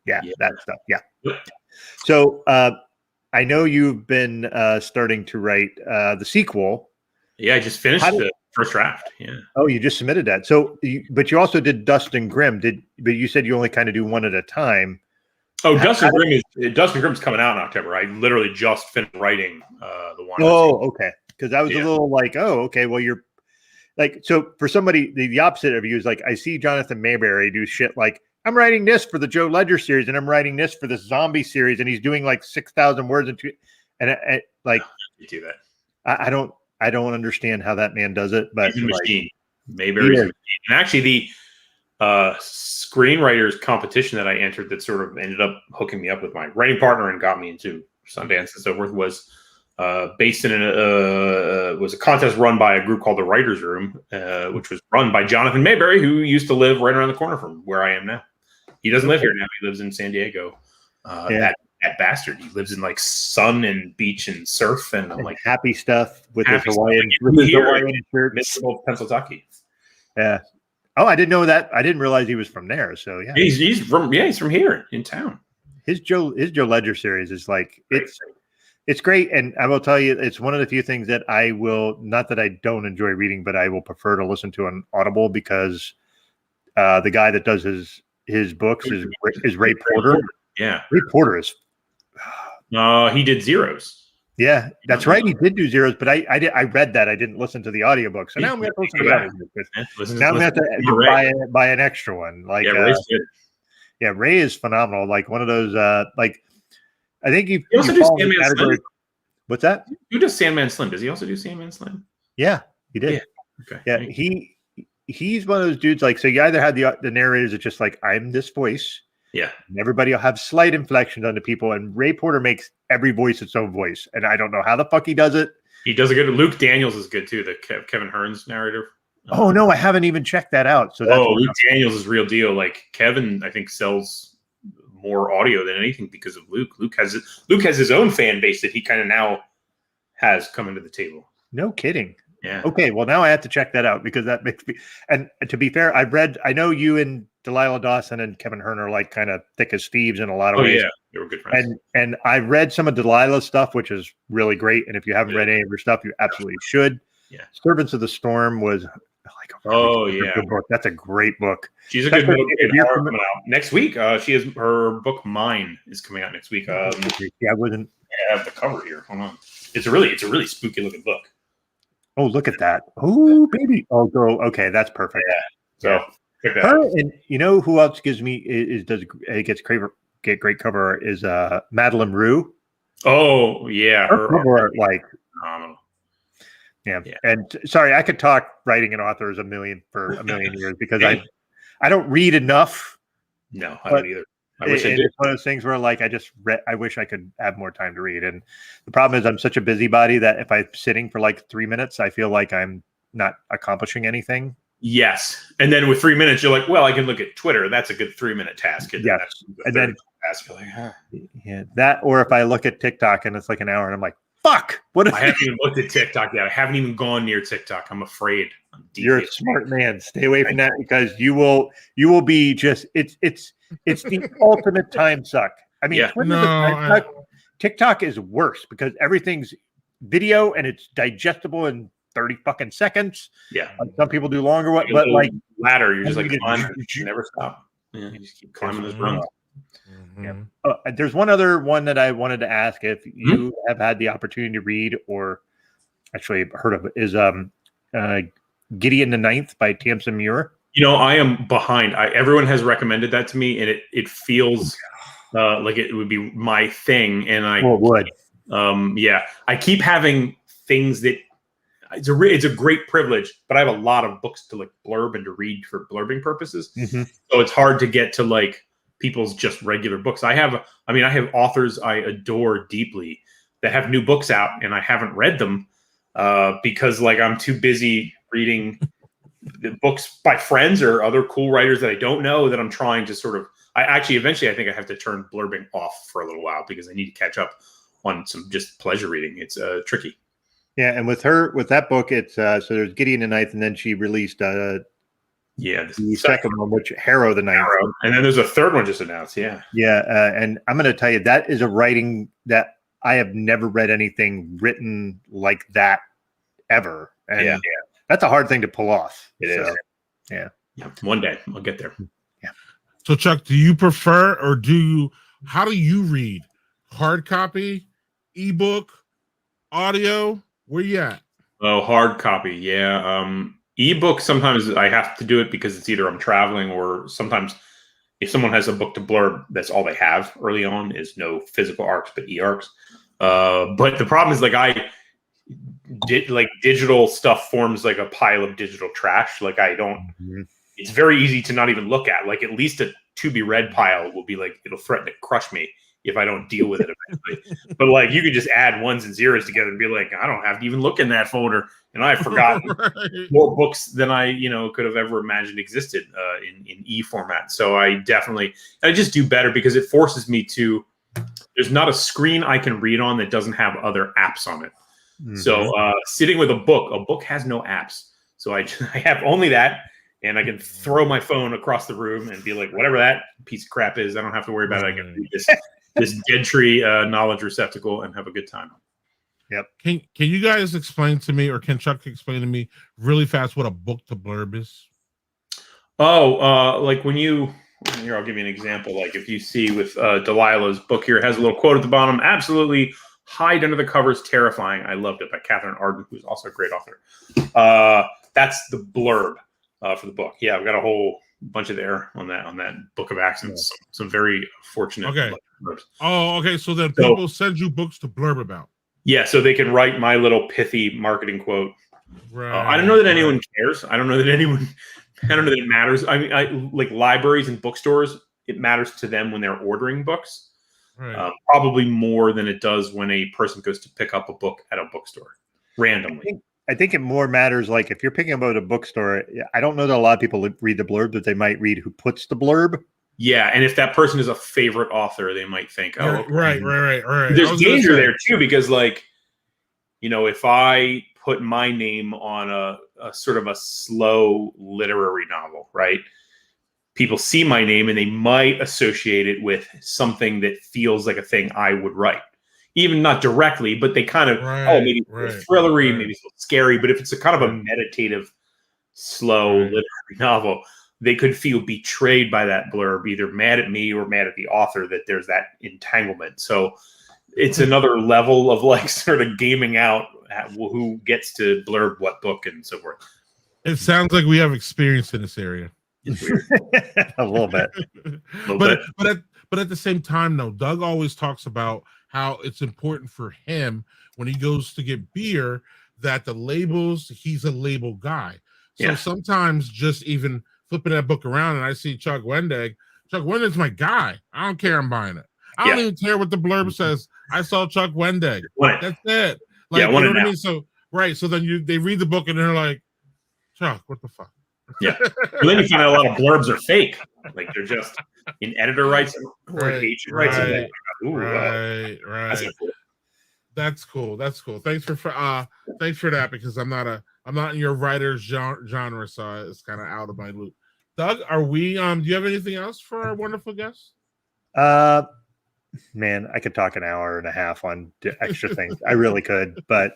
Yeah, that stuff. Yeah. So I know you've been starting to write the sequel. Yeah, I just finished the first draft. Yeah. Oh, you just submitted that. So, but you also did Dust and Grim. But you said you only kind of do one at a time. Oh, Dust and Grim's coming out in October. I literally just finished writing the one. Oh, okay. Because I was a little like, oh, okay. Well, you're like, so for somebody, the opposite of you is like, I see Jonathan Mayberry do shit like, I'm writing this for the Joe Ledger series, and I'm writing this for this zombie series, and he's doing like 6,000 words and like, you do that. I don't understand how that man does it, but he's a machine. Mayberry's a machine. And actually, the screenwriters competition that I entered that sort of ended up hooking me up with my writing partner and got me into Sundance and so forth was based in was a contest run by a group called the Writers Room, which was run by Jonathan Mayberry, who used to live right around the corner from where I am now. He doesn't live here now. He lives in San Diego. That bastard. He lives in like sun and beach and surf, and I'm like happy stuff with his Hawaiian shirt, miserable Pennsylvania. Yeah. Oh, I didn't know that. I didn't realize he was from there. So yeah, he's from here in town. His Joe Ledger series is like it's great, and I will tell you, it's one of the few things that I will, not that I don't enjoy reading, but I will prefer to listen to on Audible because the guy that does his books is Ray Porter. Yeah, Ray Porter is. He did Zer0es. Yeah, that's right. He did do Zer0es, but I read that. I didn't listen to the audiobook. So now I'm going to listen to that. Now I'm going to have to buy an extra one. Like, Ray's good. Yeah, Ray is phenomenal. Like one of those, like, I think he also does Sandman Slim. What's that? Who does Sandman Slim? Does he also do Sandman Slim? Yeah, he did. Yeah. Okay. Yeah, he's one of those dudes. Like, so you either had the narrators that just like, I'm this voice. Yeah. And everybody will have slight inflections onto people, and Ray Porter makes every voice its own voice. And I don't know how the fuck he does it. He does a good. Luke Daniels is good too. The Kevin Hearns narrator. Oh no, I haven't even checked that out. So that's Luke Daniels is real deal. Like Kevin, I think sells more audio than anything because of Luke. Luke has his own fan base that he kind of now has coming to the table. No kidding. Yeah. Okay. Well, now I have to check that out because that makes me. And to be fair, I know you and Delilah Dawson and Kevin Hearn are like kind of thick as thieves in a lot of ways. Yeah, they were good friends. And I read some of Delilah's stuff, which is really great. And if you haven't read any of her stuff, you absolutely should. Yeah. Servants of the Storm was like a good book. That's a great book. She's a good book. Coming out next week. She has her book Mine is coming out next week. I have the cover here. Hold on. It's a really spooky looking book. Oh, look at that. Oh, baby. Oh, girl. Okay, that's perfect. Yeah. So check that her out. And you know who else gets great cover is Madeline Rue. Oh yeah, her cover art, like phenomenal. Yeah. And sorry, I could talk writing and authors for a million years because I don't read enough. No, I don't either. I wish I did. It's one of those things where like I wish I could have more time to read. And the problem is I'm such a busybody that if I'm sitting for like 3 minutes, I feel like I'm not accomplishing anything. Yes. And then with 3 minutes, you're like, well, I can look at Twitter. That's a good 3-minute task. Yes. And then task. Like, yeah, that, or if I look at TikTok and it's like an hour and I'm like, fuck, what? I haven't even looked at TikTok yet. I haven't even gone near TikTok. I'm afraid. You're a smart man. Stay away from that because you will be just, it's the ultimate time suck. I mean, TikTok is worse because everything's video and it's digestible in 30 fucking seconds. Yeah. Some people do longer, but like ladder, you're just like climbing. You never stop. Yeah, you just keep climbing those rungs. Mm-hmm. Yeah. There's one other one that I wanted to ask if you have had the opportunity to read or actually heard of it, is Gideon the Ninth by Tamsin Muir. You know, I am behind. Everyone has recommended that to me, and it feels like it would be my thing. And it would. Yeah, I keep having things that it's a great privilege, but I have a lot of books to like blurb and to read for blurbing purposes. Mm-hmm. So it's hard to get to like people's just regular books. I have authors I adore deeply that have new books out, and I haven't read them because like I'm too busy reading the books by friends or other cool writers that I don't know, that I'm trying to sort of, eventually I think I have to turn blurbing off for a little while because I need to catch up on some just pleasure reading. It's tricky. Yeah. And with that book, it's so there's Gideon the Ninth, and then she released the second one, which Harrow the Ninth. And then there's a third one just announced. Yeah. Yeah. And I'm going to tell you, that is a writing that I have never read anything written like that ever. And that's a hard thing to pull off. It is. Yeah. One day I'll get there. Yeah. So Chuck, do you prefer, or how do you read? Hard copy, ebook, audio? Where you at? Oh, hard copy. Yeah. Ebook, sometimes I have to do it because it's either I'm traveling, or sometimes if someone has a book to blurb, that's all they have early on is no physical arcs, but e-arcs. But the problem is digital stuff forms like a pile of digital trash. Like it's very easy to not even look at. Like at least a to be read pile will be like, it'll threaten to crush me if I don't deal with it eventually. But like you could just add ones and zeros together and be like, I don't have to even look in that folder, and I've forgotten more books than I could have ever imagined existed in e format. So I just do better because it forces me to. There's not a screen I can read on that doesn't have other apps on it. Mm-hmm. So sitting with a book has no apps. So I have only that, and I can throw my phone across the room and be like, whatever that piece of crap is, I don't have to worry about it. I can read this dead tree knowledge receptacle and have a good time. Yep. Can you guys explain to me, or can Chuck explain to me really fast what a book to blurb is? Oh, like when here, I'll give you an example. Like if you see with Delilah's book here, it has a little quote at the bottom. Absolutely hide under the covers, terrifying. I loved it, by Catherine Arden, who's also a great author. That's the blurb for the book. Yeah, I've got a whole bunch of there on that book of accents. Some very fortunate blurbs. Oh, okay. So then people send you books to blurb about. Yeah, so they can write my little pithy marketing quote. Right. I don't know that anyone cares. I don't know that it matters. I mean, like libraries and bookstores, it matters to them when they're ordering books. Right. Probably more than it does when a person goes to pick up a book at a bookstore randomly. I think it more matters, like if you're picking up at a bookstore, I don't know that a lot of people read the blurb, but they might read who puts the blurb. Yeah, and if that person is a favorite author, they might think, oh, okay. Right. There's danger there too, because like, if I put my name on a sort of a slow literary novel, right? People see my name and they might associate it with something that feels like a thing I would write. Even not directly, but they kind of, maybe it's thrillery, maybe it's scary. But if it's a kind of a meditative, slow literary novel, they could feel betrayed by that blurb, either mad at me or mad at the author that there's that entanglement. So it's another level of like sort of gaming out who gets to blurb what book and so forth. It sounds like we have experience in this area. It's weird. A little bit. But at the same time, though, Doug always talks about how it's important for him when he goes to get beer that the labels, he's a label guy. So sometimes just even flipping that book around and I see Chuck Wendig. Chuck Wendig's my guy. I don't care. I'm buying it. I don't even care what the blurb says. I saw Chuck Wendig. That's it. Like, you know what I mean? So so then they read the book and they're like, Chuck, what the fuck? Yeah. But then you find out a lot of blurbs are fake. Like they're just an editor writes them or an agent writes them. That's cool. Thanks for that, because I'm not in your writer's genre, so it's kind of out of my loop. Doug, are we do you have anything else for our wonderful guests? Man, I could talk an hour and a half on extra things. I really could, but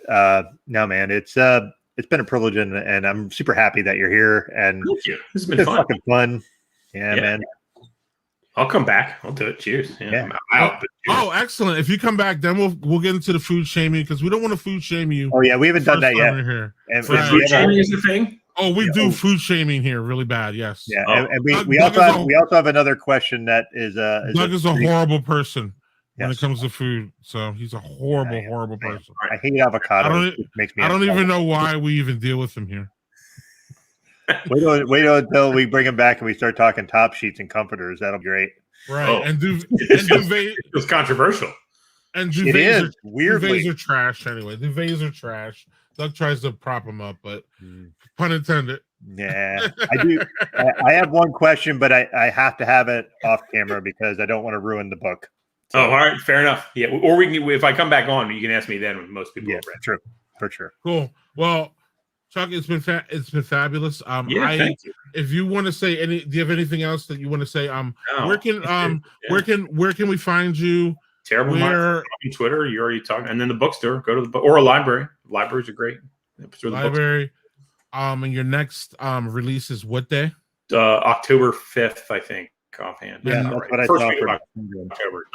no, man, it's been a privilege, and I'm super happy that you're here. And thank you. This has been fun. Fucking fun. Yeah, man. I'll come back. I'll do it. Cheers. Yeah. I'm out, but cheers. Oh, excellent. If you come back, then we'll get into the food shaming, because we don't want to food shame you. Oh yeah, we haven't done that yet. Here. And food shaming is the thing. Oh, we do food shaming here really bad. Yes. Yeah, and we also have another question that is Doug is a horrible person when it comes to food. So he's a horrible person. I hate avocado. I don't even know why we even deal with him here. Wait until we bring him back and we start talking top sheets and comforters. That'll be great. Right. Oh. And It duvet. was controversial. And It is weirdly. duvets are trash anyway. Duvets are trash. Doug tries to prop them up, but pun intended. Yeah, I do. I have one question, but I have to have it off camera because I don't want to ruin the book. So, all right, fair enough. Yeah, or we can. If I come back on, you can ask me then. When most people have read. True, for sure. Cool. Well, Chuck, it's been fabulous. Yeah, thank you. If you want to say do you have anything else that you want to say? No, where can we find you? Terrible Minds on Twitter. You already talked, and then the bookstore. Go to the book or a library. Libraries are great. Library. And your next release is what day? October 5th, I think, offhand. Yeah, that's what I thought for October.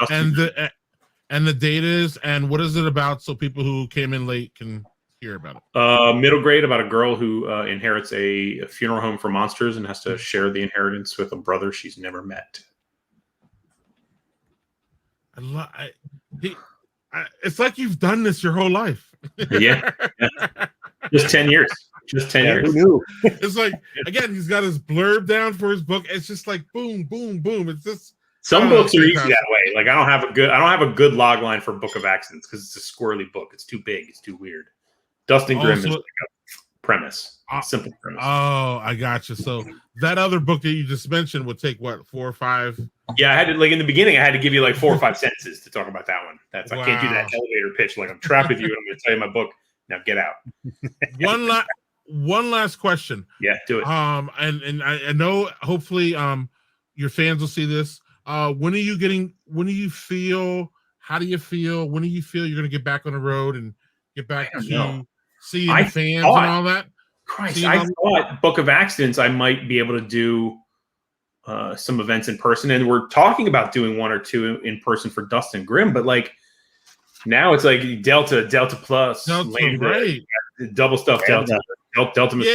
And the date is, and what is it about, so people who came in late can hear about it? Middle grade, about a girl who inherits a funeral home for monsters and has to share the inheritance with a brother she's never met. It's like you've done this your whole life. Yeah. Just 10 years. Just 10 years. Who knew? It's like, again, he's got his blurb down for his book. It's just like boom, boom, boom. It's just some books are easy that way. Like I don't have a good log line for Book of Accidents because it's a squirrely book. It's too big. It's too weird. Dustin Grimm is like a premise. Simple premise. Oh, I got you. So that other book that you just mentioned would take what, 4 or 5? Yeah, I had to, like in the beginning, I had to give you like 4 or 5 sentences to talk about that one. I can't do that elevator pitch. Like I'm trapped with you, and I'm going to tell you my book. Now get out. One last question. Yeah, do it. And I know hopefully your fans will see this. When do you feel you're going to get back on the road and get back to seeing fans and all that? Christ, I thought Book of Accidents I might be able to do some events in person, and we're talking about doing 1 or 2 in person for Dustin Grimm, but like now it's like Delta Plus, right? Double stuff Delta Miss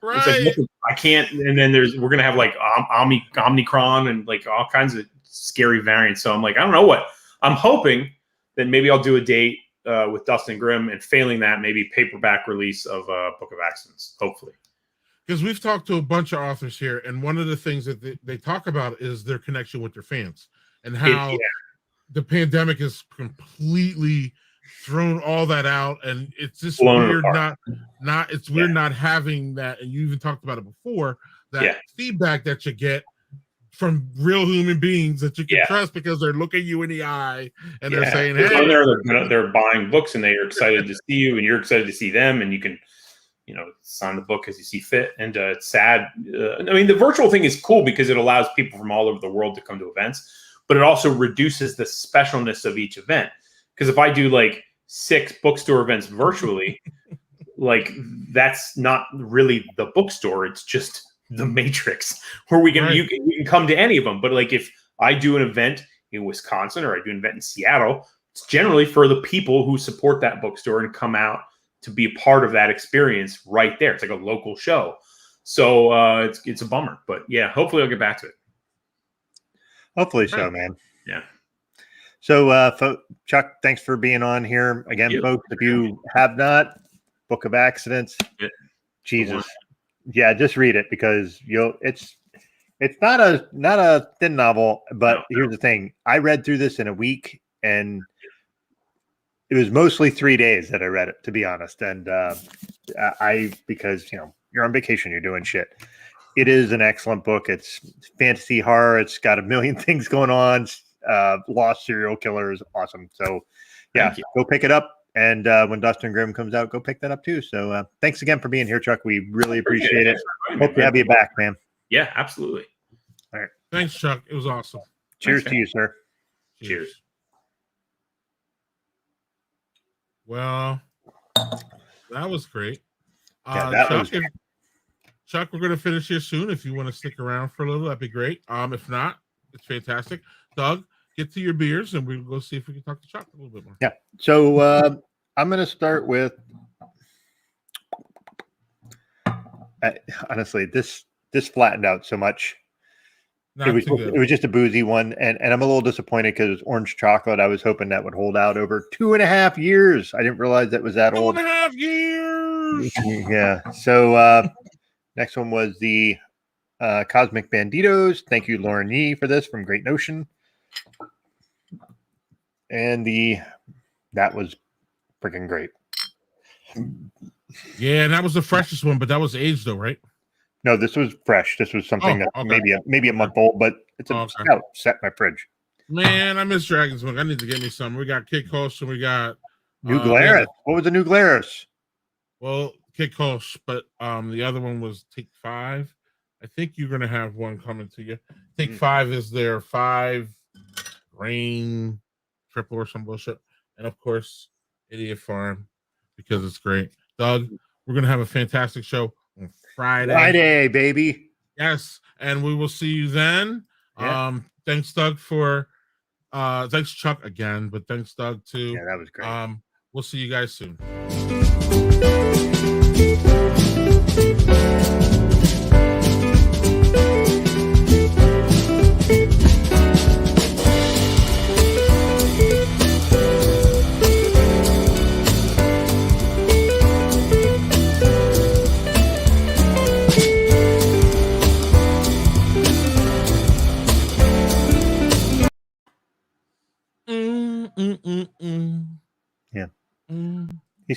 right. Like, I can't, and then we're gonna have like Omnicron and like all kinds of scary variants. So I'm like, I don't know what. I'm hoping that maybe I'll do a date with Dustin Grimm, and failing that, maybe paperback release of Book of Accidents. Hopefully, because we've talked to a bunch of authors here, and one of the things that they talk about is their connection with their fans and how the pandemic has completely thrown all that out, and it's just weird not having that. And you even talked about it before, that feedback that you get from real human beings that you can trust, because they're looking you in the eye and they're saying, "Hey," they're buying books and they are excited to see you, and you're excited to see them, and you can, sign the book as you see fit. And it's sad. I mean, the virtual thing is cool because it allows people from all over the world to come to events, but it also reduces the specialness of each event. Because if I do like 6 bookstore events virtually, like that's not really the bookstore. It's just the Matrix, where you can come to any of them. But like if I do an event in Wisconsin or I do an event in Seattle, it's generally for the people who support that bookstore and come out to be a part of that experience right there. It's like a local show. So it's a bummer, but yeah, hopefully I'll get back to it. Hopefully so, man. Yeah. So, Chuck, thanks for being on here again, folks. If you have not, Book of Accidents, Jesus, just read it, because it's not a thin novel. But here's the thing: I read through this in a week, and it was mostly 3 days that I read it, to be honest. And because you're on vacation, you're doing shit. It is an excellent book. It's fantasy horror. It's got a million things going on. Lost serial killers, awesome. So go pick it up, and when Dustin Grimm comes out, go pick that up too. So thanks again for being here, Chuck. We really appreciate it. Hope to have you back, man. Yeah, absolutely. All right, thanks, Chuck. It was awesome. Cheers to you, sir. Cheers. Well, that was great. Chuck, we're going to finish here soon. If you want to stick around for a little, that'd be great. If not, it's fantastic. Doug, get to your beers, and we'll go see if we can talk to Chuck a little bit more. Yeah. So I'm going to start with, honestly, this flattened out so much. It was just a boozy one, and I'm a little disappointed because it's orange chocolate. I was hoping that would hold out over 2.5 years. I didn't realize that was that old. 2.5 years. Yeah. So next one was the Cosmic Banditos. Thank you, Lauren Yee, for this from Great Notion. And that was freaking great. Yeah, and that was the freshest one, but that was aged though, right? No, this was fresh. This was something that okay. maybe a month old, but it's a stout set in my fridge. Man, I miss Dragon's Milk. I need to get me some. We got Kid Kosh and we got New Glarus. What was the New Glarus? Well, Kid Kosh, but the other one was Take 5. I think you're gonna have one coming to you. Take 5 is their 5 grain triple or some bullshit, and of course, Idiot Farm because it's great. Doug, we're gonna have a fantastic show on Friday. Friday, baby. Yes, and we will see you then. Yeah. Thanks, Doug, for thanks, Chuck, again, but thanks, Doug, too. Yeah, that was great. We'll see you guys soon.